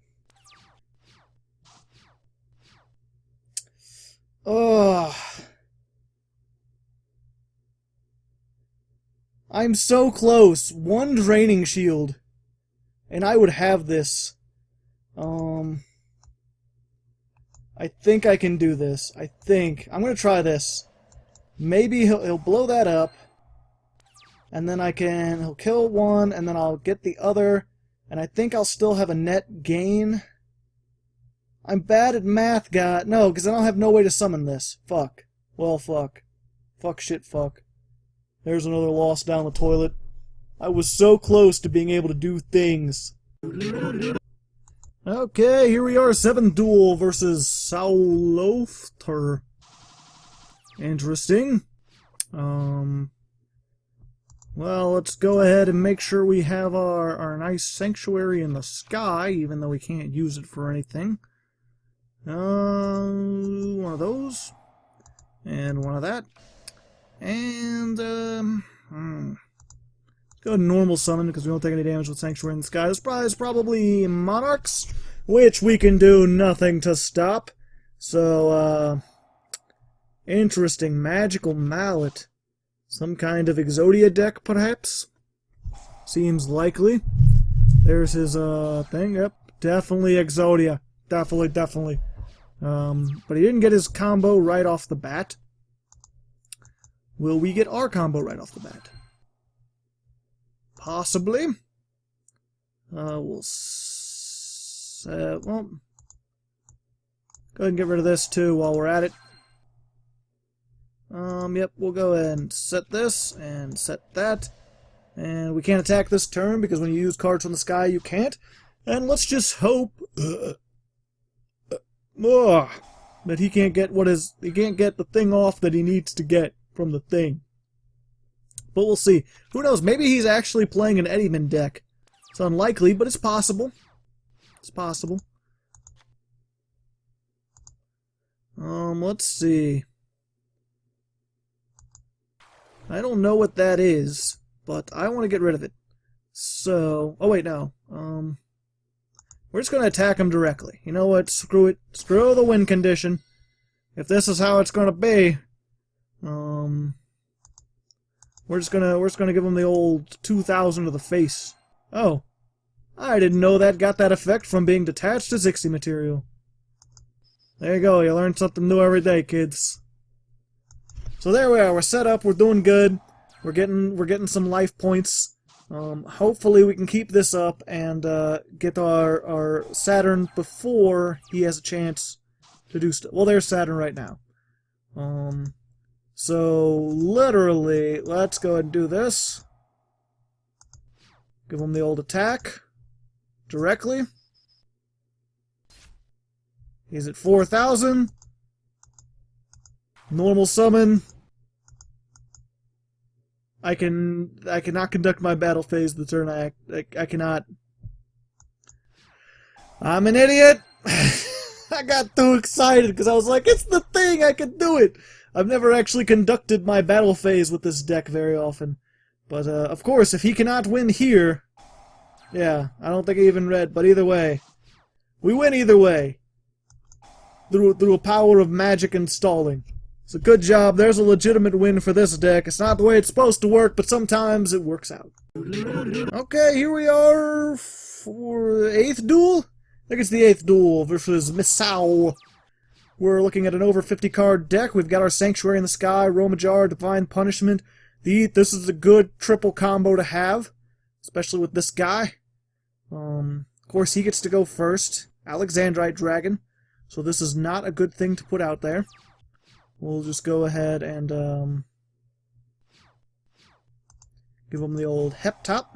Ugh. I'm so close. One draining shield. And I would have this. I think I can do this. I think. I'm going to try this. Maybe he'll blow that up. And then he'll kill one, and then I'll get the other. And I think I'll still have a net gain. I'm bad at math, guy. No, because I don't have no way to summon this. Fuck. Well, fuck. Fuck, shit, fuck. There's another loss down the toilet. I was so close to being able to do things. Okay, here we are, 7th duel versus Saulofter. Interesting. Well, let's go ahead and make sure we have our nice Sanctuary in the Sky, even though we can't use it for anything. One of those. And one of that. And, go ahead and normal summon, because we don't take any damage with Sanctuary in the Sky. This prize is probably Monarchs, which we can do nothing to stop. So, interesting. Magical Mallet. Some kind of Exodia deck, perhaps? Seems likely. There's his, thing. Yep, definitely Exodia. Definitely. But he didn't get his combo right off the bat. Will we get our combo right off the bat? Possibly. Well, go ahead and get rid of this too while we're at it. Yep, we'll go ahead and set this and set that. And we can't attack this turn because when you use cards from the sky, you can't. And let's just hope that he can't get he can't get the thing off that he needs to get from the thing. But we'll see. Who knows? Maybe he's actually playing an Eddieman deck. It's unlikely, but it's possible. It's possible. Let's see. I don't know what that is, but I want to get rid of it. So, oh wait, no. We're just going to attack him directly. You know what? Screw it. Screw the win condition. If this is how it's going to be, we're just gonna give him the old 2,000 to the face. Oh, I didn't know that got that effect from being detached to Zixi material. There you go. You learn something new every day, kids. So there we are. We're set up. We're doing good. We're getting some life points. Hopefully we can keep this up and get our Saturn before he has a chance to do stuff. Well, there's Saturn right now. So literally, let's go ahead and do this. Give him the old attack directly. He's at 4,000. Normal summon. I cannot conduct my battle phase the turn I cannot. I'm an idiot. I got too excited because I was like, it's the thing, I can do it. I've never actually conducted my battle phase with this deck very often. But of course, if he cannot win here, yeah, I don't think I even read, but either way, we win either way. Through a power of magic and stalling. So good job, there's a legitimate win for this deck. It's not the way it's supposed to work, but sometimes it works out. Okay, here we are for the 8th duel? I think it's the 8th duel versus Misao. We're looking at an over 50 card deck. We've got our Sanctuary in the Sky, Aroma Jar, Divine Punishment. This is a good triple combo to have, especially with this guy. Of course, he gets to go first. Alexandrite Dragon. So this is not a good thing to put out there. We'll just go ahead and give him the old hep top.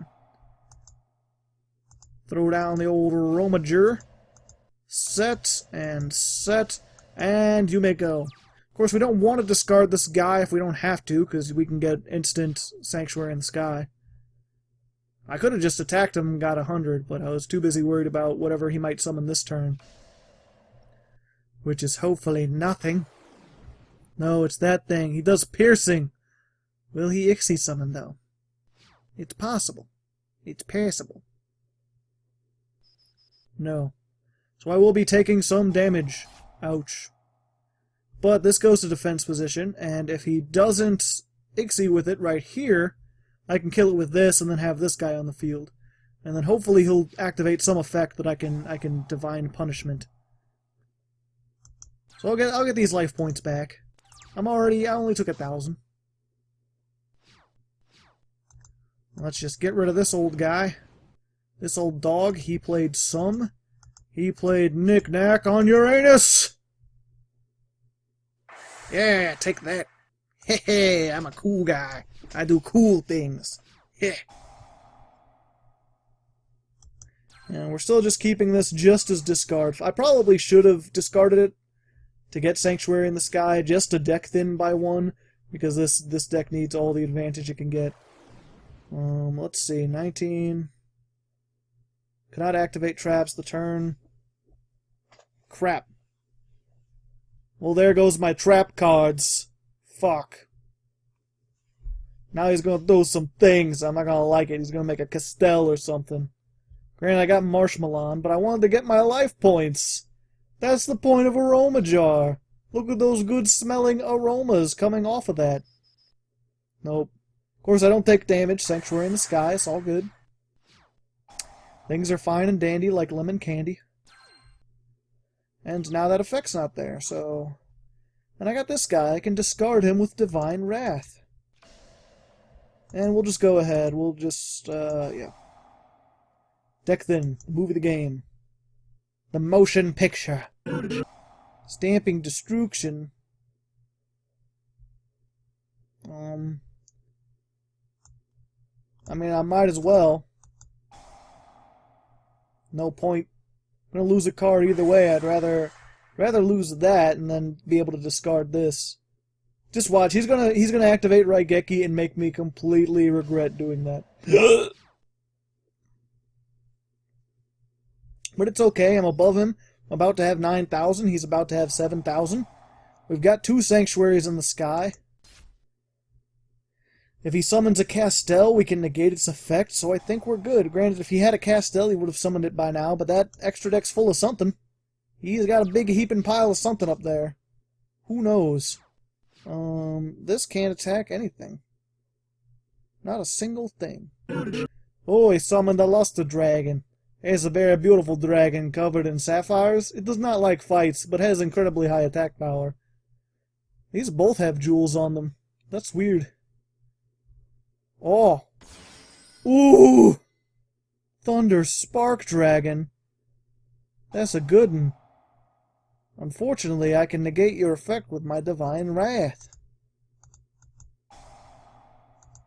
Throw down the old Aroma. Set, and you may go. Of course, we don't want to discard this guy if we don't have to, because we can get instant Sanctuary in the Sky. I could have just attacked him and got 100, but I was too busy worried about whatever he might summon this turn. Which is hopefully nothing. No, it's that thing. He does piercing. Will he Ixie summon, though? It's possible. It's passable. No. So I will be taking some damage. Ouch. But this goes to defense position, and if he doesn't Ixie with it right here, I can kill it with this and then have this guy on the field. And then hopefully he'll activate some effect that I can Divine Punishment. So I'll get these life points back. I only took 1,000. Let's just get rid of this old guy. This old dog, he played some. He played knick-knack on Uranus! Yeah, take that. Hey, I'm a cool guy. I do cool things. Yeah. And we're still just keeping this just as discard. I probably should have discarded it to get Sanctuary in the Sky, just to deck thin by 1, because this deck needs all the advantage it can get. Let's see, 19... Cannot activate traps the turn. Crap. Well, there goes my trap cards. Fuck. Now he's gonna do some things. I'm not gonna like it. He's gonna make a Castell or something. Granted, I got Marshmallow, but I wanted to get my life points. That's the point of Aroma Jar. Look at those good smelling aromas coming off of that. Nope. Of course, I don't take damage. Sanctuary in the Sky. It's all good. Things are fine and dandy like lemon candy. And now that effect's not there, so... And I got this guy. I can discard him with Divine Wrath. And we'll just go ahead. We'll just, yeah. Deck thin. Movie the game. The motion picture. Stamping Destruction. I mean, I might as well. No point. I'm gonna lose a card either way. I'd rather lose that and then be able to discard this. Just watch. He's gonna activate Raigeki and make me completely regret doing that. But it's okay. I'm above him. I'm about to have 9,000. He's about to have 7,000. We've got 2 Sanctuaries in the Sky. If he summons a Castell, we can negate its effect, so I think we're good. Granted, if he had a Castell, he would have summoned it by now, but that extra deck's full of something. He's got a big heaping pile of something up there. Who knows? This can't attack anything. Not a single thing. Oh, he summoned a Luster Dragon. It's a very beautiful dragon covered in sapphires. It does not like fights, but has incredibly high attack power. These both have jewels on them. That's weird. Oh. Ooh! Thunder Spark Dragon. That's a good one. Unfortunately, I can negate your effect with my Divine Wrath.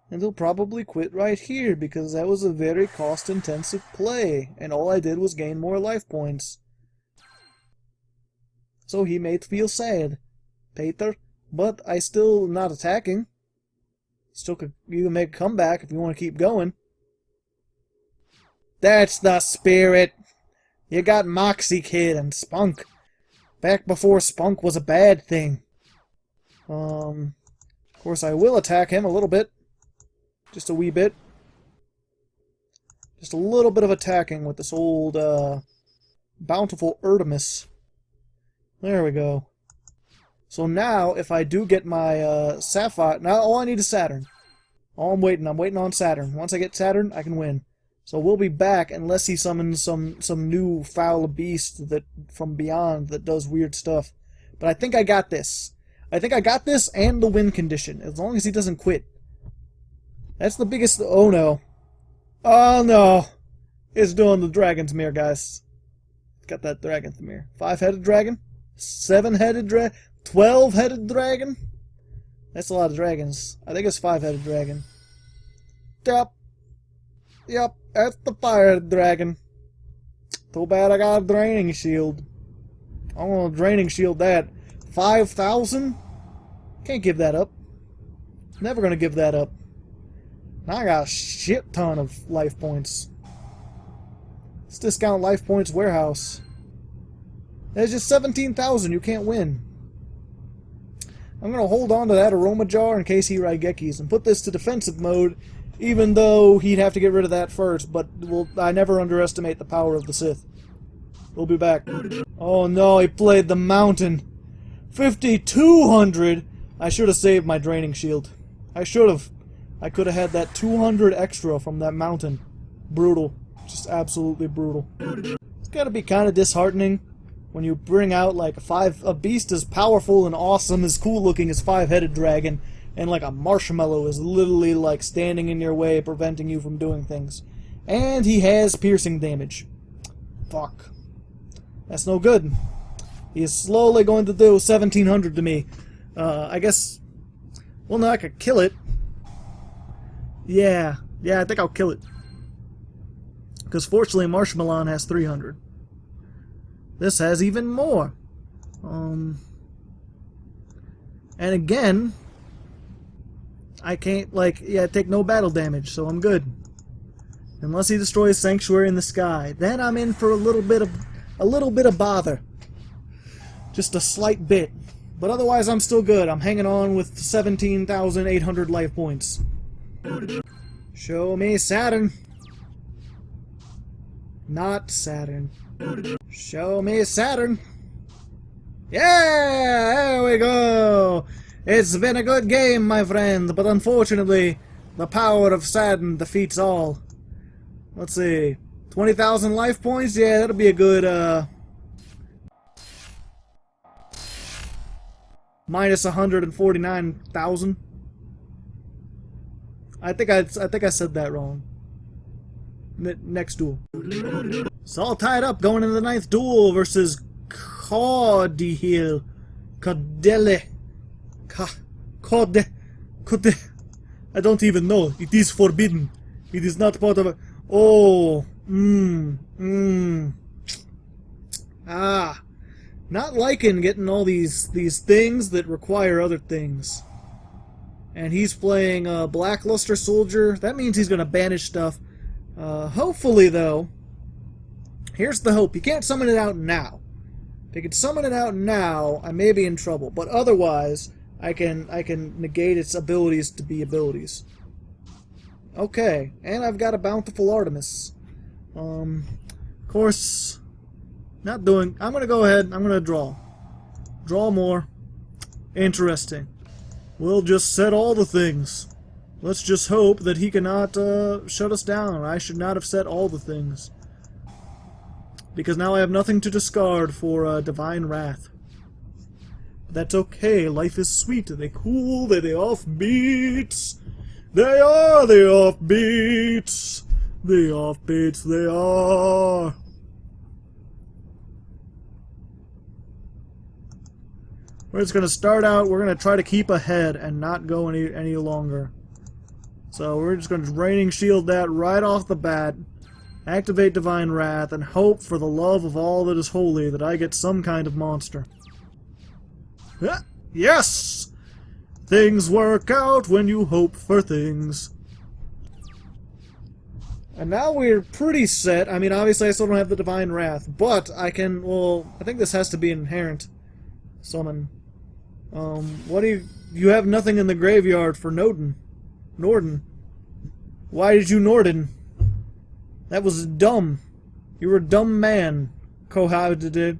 And he'll probably quit right here, because that was a very cost-intensive play, and all I did was gain more life points. So he may feel sad, Peter, but I still not attacking. Still could, you can make a comeback if you want to keep going. That's the spirit! You got Moxie Kid and Spunk. Back before Spunk was a bad thing. Of course I will attack him a little bit. Just a wee bit. Just a little bit of attacking with this old, Bountiful Artemis. There we go. So now, if I do get my, Sapphire... Now all I need is Saturn. I'm waiting on Saturn. Once I get Saturn, I can win. So we'll be back unless he summons some new foul beast that from beyond that does weird stuff. But I think I got this. I think I got this and the win condition, as long as he doesn't quit. That's the biggest... Oh no. Oh no. It's doing the Dragon's Mirror, guys. Got that Dragon's Mirror. 5-headed dragon? 7-headed dragon? 12-headed dragon? That's a lot of dragons. I think it's 5-headed dragon. Yep. Yep, that's the fire dragon. Too bad I got a draining shield. I want to draining shield that. 5,000? Can't give that up. Never gonna give that up. Now I got a shit ton of life points. Let's discount life points warehouse. There's just 17,000. You can't win. I'm gonna hold on to that Aroma jar in case he Raigekis and put this to defensive mode, even though he'd have to get rid of that first, but I never underestimate the power of the Sith. We'll be back. Oh no, he played the mountain. 5,200! I should have saved my draining shield. I should have. I could have had that 200 extra from that mountain. Brutal. Just absolutely brutal. It's gotta be kind of disheartening when you bring out like a beast as powerful and awesome, as cool looking as 5-headed dragon, and like a marshmallow is literally like standing in your way, preventing you from doing things. And he has piercing damage. Fuck. That's no good. He is slowly going to do 1,700 to me. I guess... Well, no, I could kill it. Yeah, I think I'll kill it. Because fortunately, Marshmallow has 300. This has even more. And again, I can't, like, take no battle damage, so I'm good. Unless he destroys Sanctuary in the Sky. Then I'm in for a little bit of bother. Just a slight bit. But otherwise, I'm still good. I'm hanging on with 17,800 life points. Show me Saturn. Not Saturn. Show me Saturn. Yeah! There we go! It's been a good game, my friend, but unfortunately, the power of Saturn defeats all. Let's see. 20,000 life points? Yeah, that'll be a good, minus 149,000. I think I said that wrong. Next duel. It's all tied up going into the 9th duel versus Codihil. Codele. Code. I don't even know. It is forbidden. It is not part of a... Oh. Not liking getting all these things that require other things. And he's playing a Blackluster Soldier. That means he's going to banish stuff. Hopefully, though, here's the hope. He can't summon it out now. If he could summon it out now, I may be in trouble. But otherwise, I can negate its abilities to be abilities. Okay, and I've got a Bountiful Artemis. Of course, not doing... I'm going to go ahead, I'm going to draw. Draw more. Interesting. We'll just set all the things. Let's just hope that he cannot shut us down. I should not have set all the things. Because now I have nothing to discard for Divine Wrath. But that's okay. Life is sweet. They cool. They're the offbeats. They are the offbeats. The offbeats they are. We're just going to start out. We're going to try to keep ahead and not go any longer. So we're just going to Draining Shield that right off the bat, activate Divine Wrath, and hope for the love of all that is holy that I get some kind of monster. Yes! Things work out when you hope for things. And now we're pretty set. I mean, obviously I still don't have the Divine Wrath, but I can, well, I think this has to be inherent summon. What do you have nothing in the graveyard for Norden. Why did you Norden? That was dumb. You were a dumb man, Kohad.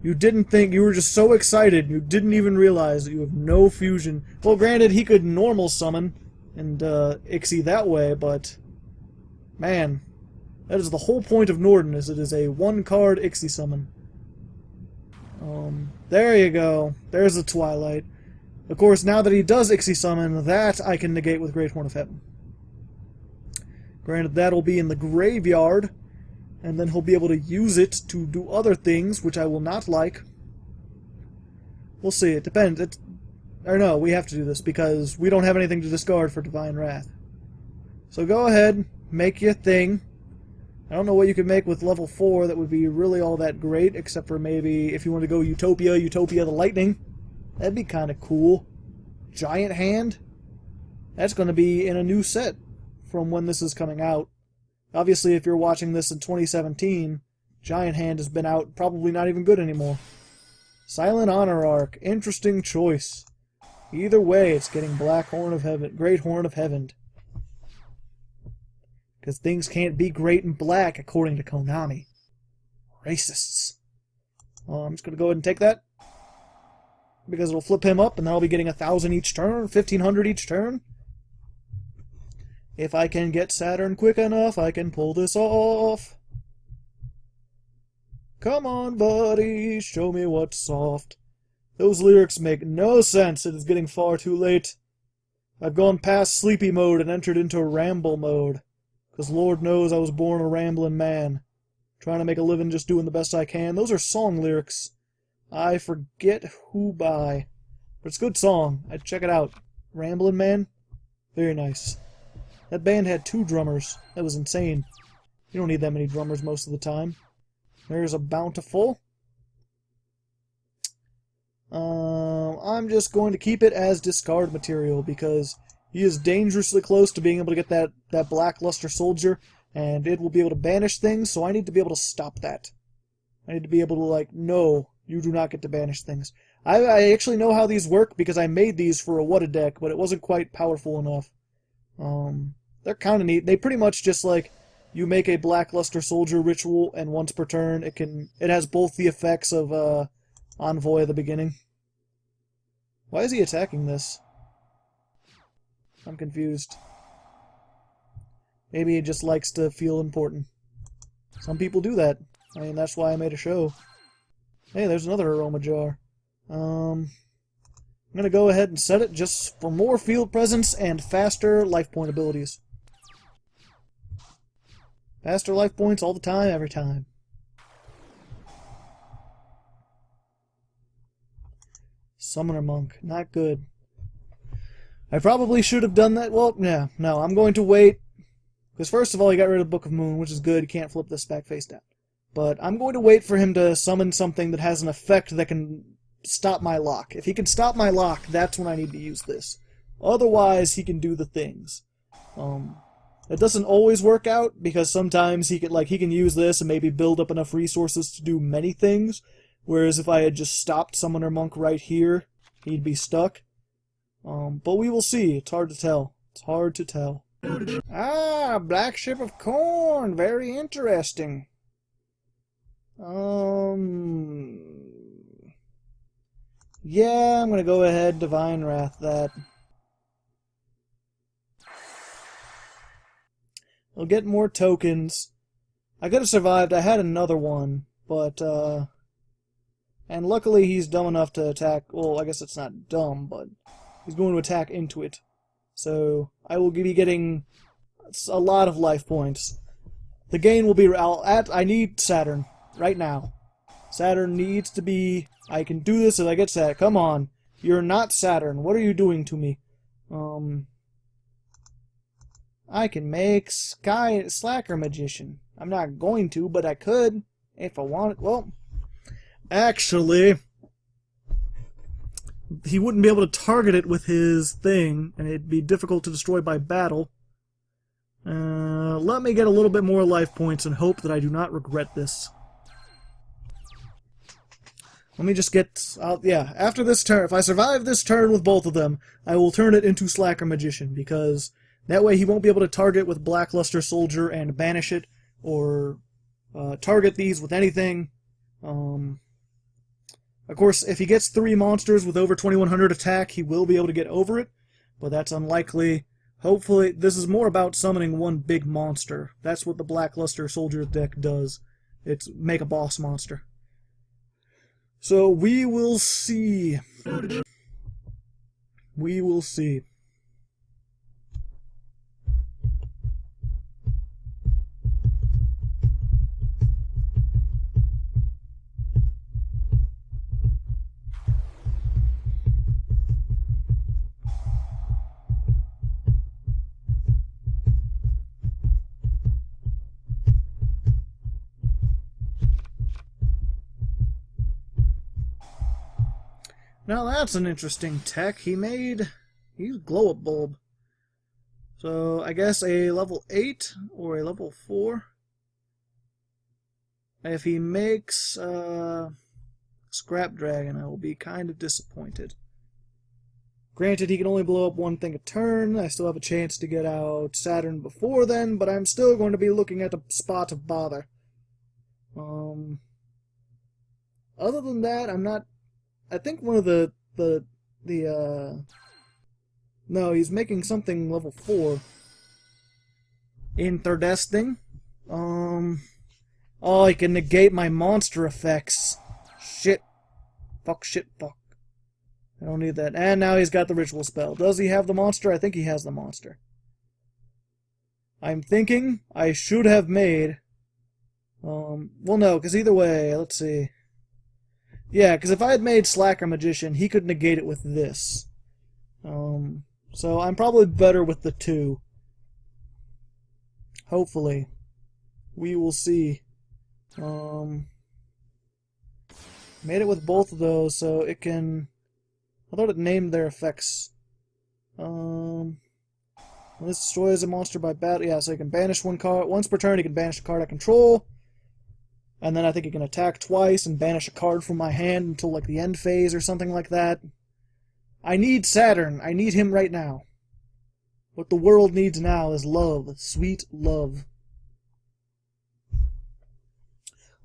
You didn't think, you were just so excited, you didn't even realize that you have no fusion. Well, granted, he could normal summon and Ixie that way, but man, that is the whole point of Norden, is it is a one-card Ixie summon. There you go. There's the Twilight. Of course, now that he does Ixie summon, that I can negate with Great Horn of Heaven. Granted, that'll be in the graveyard, and then he'll be able to use it to do other things, which I will not like. We'll see. It depends. Or no, we have to do this because we don't have anything to discard for Divine Wrath. So go ahead, make your thing. I don't know what you could make with level 4 that would be really all that great, except for maybe if you want to go Utopia the Lightning. That'd be kind of cool. Giant Hand? That's going to be in a new set from when this is coming out. Obviously, if you're watching this in 2017, Giant Hand has been out, probably not even good anymore. Silent Honor Arc. Interesting choice. Either way, it's getting Black Horn of Heaven, Great Horn of Heaven. Because things can't be great and black, according to Konami. Racists. I'm just going to go ahead and take that. Because it'll flip him up, and then I'll be getting 1,000 each turn, 1,500 each turn. If I can get Saturn quick enough, I can pull this off. Come on, buddy, show me what's soft. Those lyrics make no sense. It is getting far too late. I've gone past sleepy mode and entered into ramble mode. Because Lord knows I was born a rambling man. Trying to make a living just doing the best I can. Those are song lyrics. I forget who by. But it's a good song. I'd check it out. Ramblin' Man? Very nice. That band had 2 drummers. That was insane. You don't need that many drummers most of the time. There's a Bountiful. I'm just going to keep it as discard material because he is dangerously close to being able to get that Blackluster Soldier, and it will be able to banish things, so I need to be able to stop that. I need to be able to, like, no, you do not get to banish things. I actually know how these work because I made these for a What a deck, but it wasn't quite powerful enough. They're kind of neat. They pretty much just, like, you make a Blackluster Soldier ritual, and once per turn, it has both the effects of Envoy at the beginning. Why is he attacking this? I'm confused. Maybe he just likes to feel important. Some people do that. I mean, that's why I made a show. Hey, there's another Aroma jar. I'm gonna go ahead and set it just for more field presence and faster life point abilities. Faster life points all the time, every time. Summoner Monk, not good. I probably should have done that. Well, yeah, no, I'm going to wait. Because first of all, he got rid of Book of Moon, which is good. You can't flip this back face down. But I'm going to wait for him to summon something that has an effect that can stop my lock. If he can stop my lock, that's when I need to use this. Otherwise, he can do the things. It doesn't always work out, because sometimes he can use this and maybe build up enough resources to do many things. Whereas if I had just stopped Summoner Monk right here, he'd be stuck. But we will see. It's hard to tell. It's hard to tell. Ah, Black Ship of Corn. Very interesting. Yeah, I'm gonna go ahead, Divine Wrath that. I'll get more tokens. I could have survived. I had another one, but, and luckily he's dumb enough to attack. Well, I guess it's not dumb, but he's going to attack into it. So, I will be getting a lot of life points. The gain will be... I need Saturn. Right now. Saturn needs to be... I can do this if I get Saturn. Come on. You're not Saturn. What are you doing to me? I can make Slacker Magician. I'm not going to, but I could. If I wanted. Well, actually... he wouldn't be able to target it with his thing, and it'd be difficult to destroy by battle. Let me get a little bit more life points and hope that I do not regret this. Let me just get... yeah, after this turn, if I survive this turn with both of them, I will turn it into Slacker Magician, because that way he won't be able to target with Blackluster Soldier and banish it, or target these with anything. Of course, if he gets 3 monsters with over 2100 attack, he will be able to get over it, but that's unlikely. Hopefully, this is more about summoning one big monster. That's what the Blackluster Soldier deck does. It's make a boss monster. So, we will see. We will see. Now that's an interesting tech he made. He's glow-up bulb. So I guess a level 8 or a level 4. If he makes Scrap Dragon, I will be kind of disappointed. Granted, he can only blow up one thing a turn. I still have a chance to get out Saturn before then, but I'm still going to be looking at a spot of bother. Other than that, I'm not... I think one of no, he's making something level 4. Interdesting. Oh, he can negate my monster effects. Shit. Fuck, shit, fuck. I don't need that. And now he's got the ritual spell. Does he have the monster? I think he has the monster. I'm thinking I should have made... well, no, because either way, let's see. Yeah, because if I had made Slacker Magician, he could negate it with this. So I'm probably better with the 2. Hopefully. We will see. Made it with both of those, so it can... I thought it named their effects. When this destroys a monster by battle... Yeah, so he can banish one card. Once per turn, he can banish a card I control. And then I think he can attack twice and banish a card from my hand until, like, the end phase or something like that. I need Saturn. I need him right now. What the world needs now is love. Sweet love.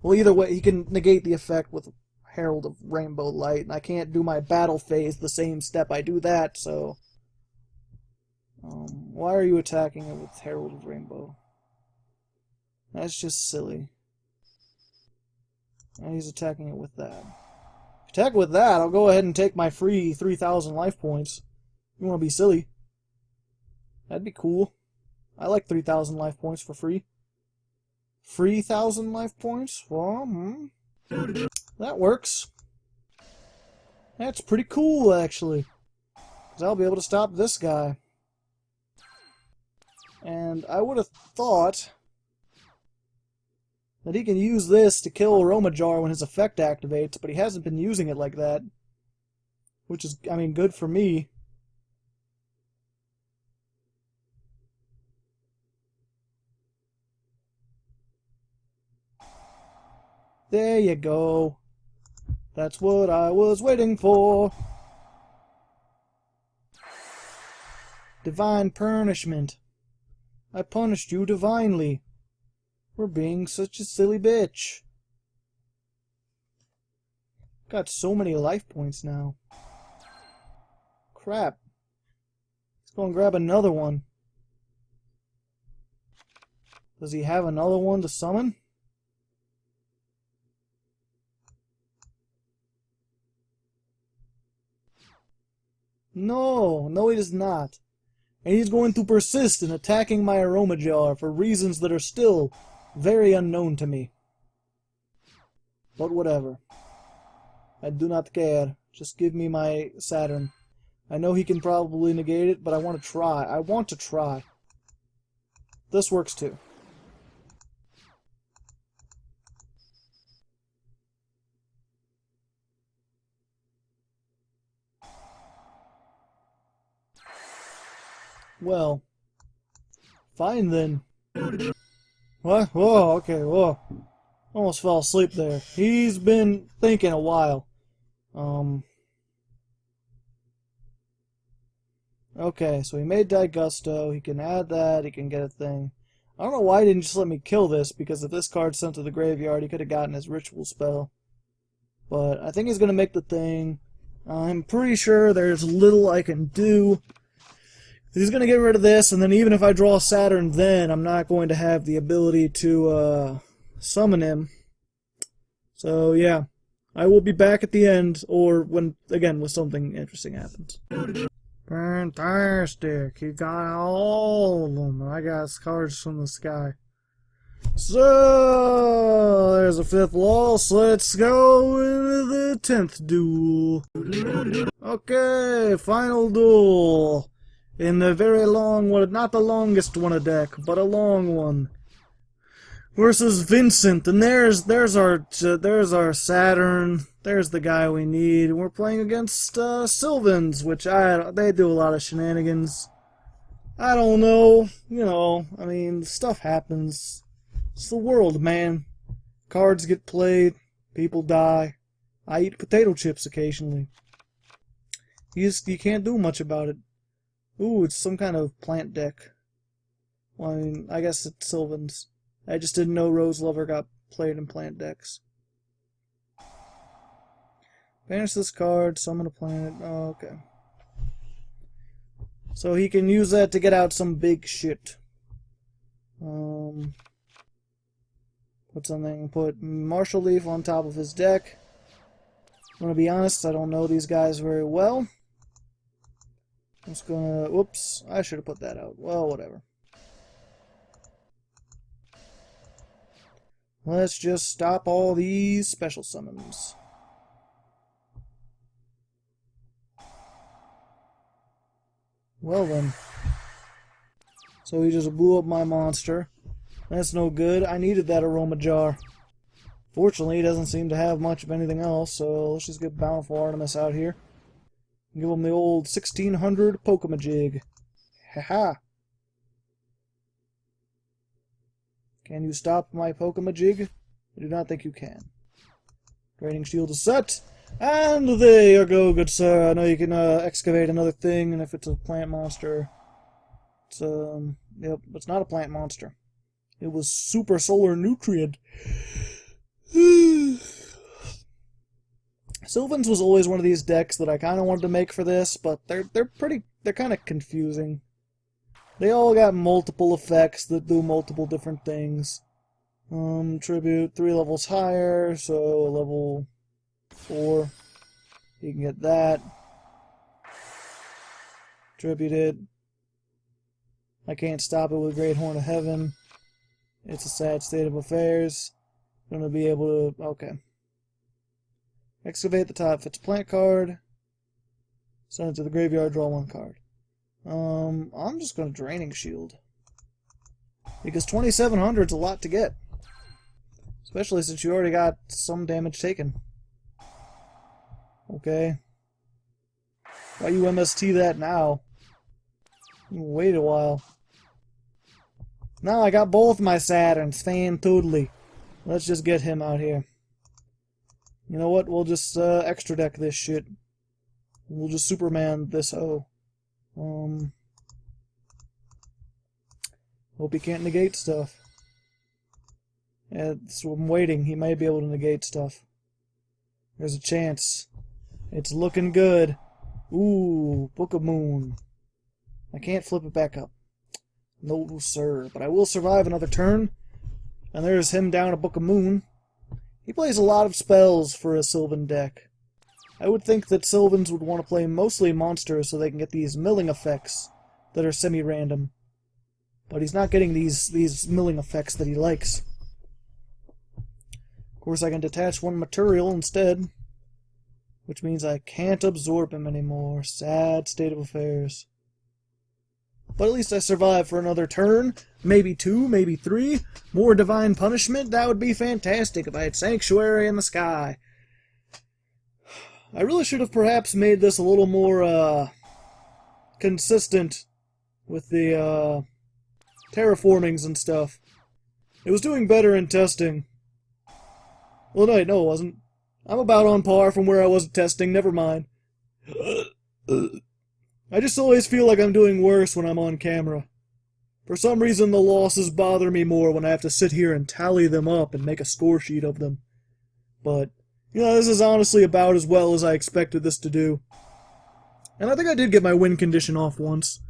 Well, either way, he can negate the effect with Herald of Rainbow Light, and I can't do my battle phase the same step I do that, so... why are you attacking it with Herald of Rainbow? That's just silly. And he's attacking it with that. Attack with that, I'll go ahead and take my free 3,000 life points. You want to be silly? That'd be cool. I like 3,000 life points for free. 3,000 life points? Well, that works. That's pretty cool, actually. Because I'll be able to stop this guy. And I would have thought that he can use this to kill Aroma Jar when his effect activates, but he hasn't been using it like that. Which is, I mean, good for me. There you go. That's what I was waiting for. Divine punishment. I punished you divinely for being such a silly bitch. Got so many life points now. Crap. Let's go and grab another one. Does he have another one to summon? No, no he does not. And he's going to persist in attacking my Aroma Jar for reasons that are still very unknown to me. But whatever. I do not care. Just give me my Saturn. I know he can probably negate it, but I want to try. I want to try. This works too. Well, fine then. What? Whoa, okay, whoa. Almost fell asleep there. He's been thinking a while. Okay, so he made Digusto. He can add that. He can get a thing. I don't know why he didn't just let me kill this, because if this card's sent to the graveyard, he could have gotten his ritual spell. But I think he's going to make the thing. I'm pretty sure there's little I can do. He's going to get rid of this, and then even if I draw Saturn then, I'm not going to have the ability to summon him. So, yeah. I will be back at the end, or when, again, when something interesting happens. Fantastic. He got all of them. I got cards from the sky. So, there's a 5th loss. Let's go into the 10th duel. Okay, final duel. In the very long one, not the longest one a deck, but a long one. versus Vincent, and there's our Saturn. There's the guy we need. We're playing against Sylvans, which they do a lot of shenanigans. I don't know. You know, I mean, stuff happens. It's the world, man. Cards get played. People die. I eat potato chips occasionally. You can't do much about it. Ooh, it's some kind of plant deck. Well, I mean, I guess it's Sylvans. I just didn't know Rose Lover got played in plant decks. Banish this card, summon a planet. Oh, okay. So he can use that to get out some big shit. Put Marshall Leaf on top of his deck. I'm gonna be honest, I don't know these guys very well. I'm just gonna... Whoops, I should have put that out. Well, whatever. Let's just stop all these special summons. Well then. So he just blew up my monster. That's no good. I needed that Aroma jar. Fortunately, he doesn't seem to have much of anything else, so let's just get Bountiful Artemis out here. Give him the old 1600 Pokemajig. Haha. Can you stop my Pokemajig? I do not think you can. Draining Shield is set. And there you go, good sir. I know you can excavate another thing, and if it's a plant monster, it's yep, it's not a plant monster. It was Super Solar Nutrient. Sylvans was always one of these decks that I kind of wanted to make for this, but they're kind of confusing. They all got multiple effects that do multiple different things. Tribute 3 levels higher, so level 4. You can get that. Tribute it. I can't stop it with Great Horn of Heaven. It's a sad state of affairs. I'm gonna be able to... Okay. Excavate the top. If it's a plant card, send it to the graveyard, draw 1 card. I'm just gonna Draining Shield. Because 2700 is a lot to get. Especially since you already got some damage taken. Okay. Why you MST that now? Wait a while. Now I got both my Saturns, fan-toodly. Let's just get him out here. You know what? We'll just extra deck this shit. We'll just Superman this hoe. Hope he can't negate stuff. Yeah, so I'm waiting. He might be able to negate stuff. There's a chance. It's looking good. Ooh, Book of Moon. I can't flip it back up. No, sir. But I will survive another turn. And there's him down a Book of Moon. He plays a lot of spells for a Sylvan deck. I would think that Sylvans would want to play mostly monsters so they can get these milling effects that are semi-random. But he's not getting these milling effects that he likes. Of course, I can detach 1 material instead, which means I can't absorb him anymore. Sad state of affairs. But at least I survived for another turn. Maybe 2, maybe 3. More Divine Punishment? That would be fantastic if I had Sanctuary in the sky. I really should have perhaps made this a little more, consistent with the, terraformings and stuff. It was doing better in testing. Well, no, it wasn't. I'm about on par from where I was at testing, never mind. I just always feel like I'm doing worse when I'm on camera. For some reason, the losses bother me more when I have to sit here and tally them up and make a score sheet of them. But, you know, this is honestly about as well as I expected this to do. And I think I did get my win condition off once.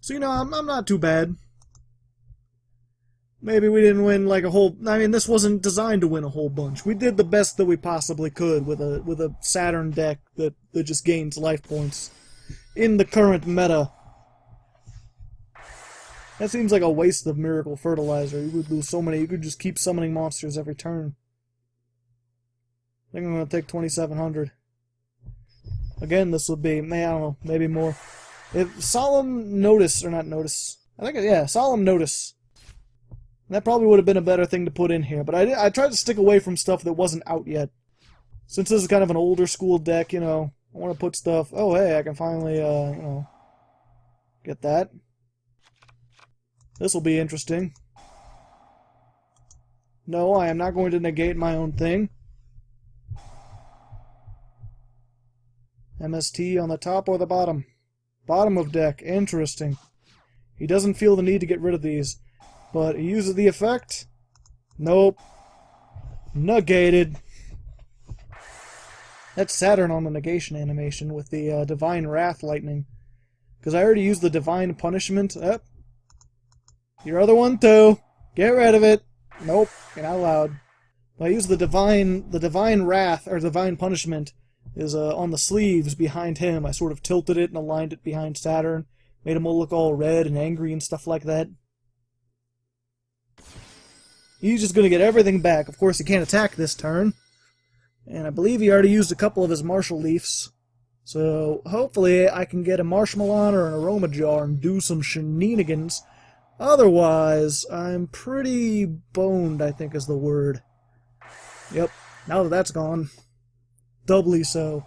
So, you know, I'm not too bad. Maybe we didn't win like a whole... I mean, this wasn't designed to win a whole bunch. We did the best that we possibly could with a Saturn deck that just gains life points. In the current meta. That seems like a waste of Miracle Fertilizer. You would lose so many. You could just keep summoning monsters every turn. I think I'm going to take 2700. Again, this would be, I don't know, maybe more. If Solemn Notice, or not Notice, I think, yeah, Solemn Notice That probably would have been a better thing to put in here, but I tried to stick away from stuff that wasn't out yet. Since this is kind of an older school deck, you know, I want to put stuff... Oh, hey, I can finally, you know, get that. This will be interesting. No, I am not going to negate my own thing. MST on the top or the bottom? Bottom of deck. Interesting. He doesn't feel the need to get rid of these. But he uses the effect? Nope. Negated. That's Saturn on the negation animation with the Divine Wrath Lightning. Because I already used the Divine Punishment. Your other one too. Get rid of it. Nope. You're not allowed. But I used the Divine Wrath, or Divine Punishment, is on the sleeves behind him. I sort of tilted it and aligned it behind Saturn. Made him look all red and angry and stuff like that. He's just going to get everything back. Of course, he can't attack this turn. And I believe he already used a couple of his Martial Leafs. So, hopefully, I can get a Marshmallow or an Aroma Jar and do some shenanigans. Otherwise, I'm pretty boned, I think is the word. Yep, now that that's gone. Doubly so.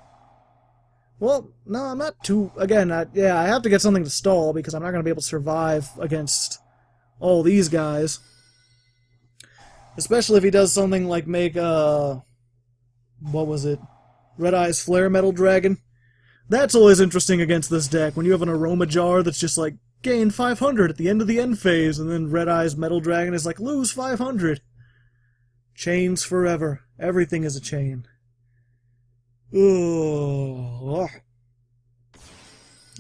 Well, no, I'm not too... Again, yeah, I have to get something to stall because I'm not going to be able to survive against all these guys. Especially if he does something like make, what was it? Red Eye's Flare Metal Dragon. That's always interesting against this deck, when you have an Aroma Jar that's just like, gain 500 at the end of the end phase, and then Red Eye's Metal Dragon is like, lose 500. Chains forever. Everything is a chain. Ugh.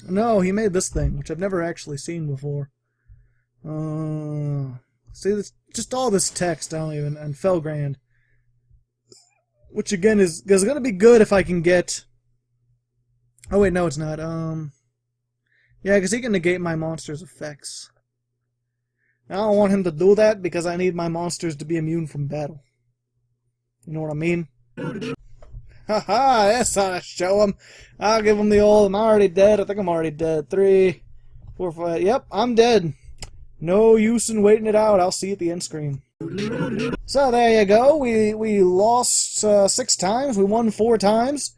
No, he made this thing, which I've never actually seen before. See, this, just all this text, I don't even, and Felgrand. Which again is going to be good if I can get... Oh wait, no it's not. Yeah, because he can negate my monster's effects. I don't want him to do that because I need my monsters to be immune from battle. You know what I mean? Haha, that's how I show him. I'll give him the old, I'm already dead. I think I'm already dead. 3, 4, 5. Yep, I'm dead. No use in waiting it out. I'll see you at the end screen. So there you go. We lost 6 times. We won 4 times.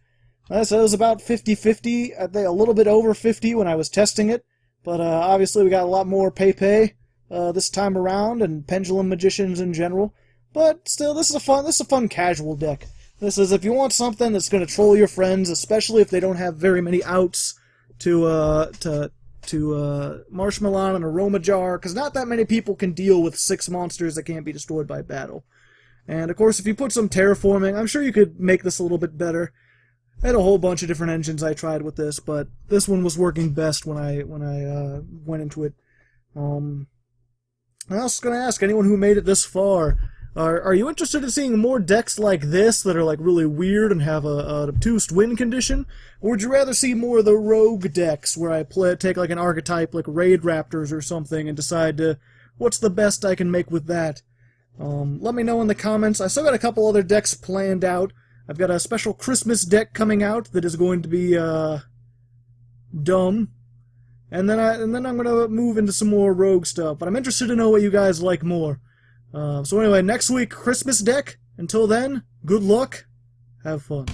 So it was about 50-50. I think a little bit over 50 when I was testing it. But obviously we got a lot more pay this time around, and Pendulum Magicians in general. But still, this is a fun casual deck. This is if you want something that's going to troll your friends, especially if they don't have very many outs to Marshmallow and Aroma Jar, because not that many people can deal with 6 monsters that can't be destroyed by battle. And of course, if you put some terraforming, I'm sure you could make this a little bit better. I had a whole bunch of different engines I tried with this, but this one was working best when I went into it. I was going to ask anyone who made it this far. Are you interested in seeing more decks like this that are like really weird and have an obtuse win condition? Or would you rather see more of the rogue decks where I take like an archetype like Raid Raptors or something and decide what's the best I can make with that? Let me know in the comments. I still got a couple other decks planned out. I've got a special Christmas deck coming out that is going to be dumb. And then I'm going to move into some more rogue stuff. But I'm interested to know what you guys like more. So anyway, next week, Christmas deck. Until then, good luck. Have fun.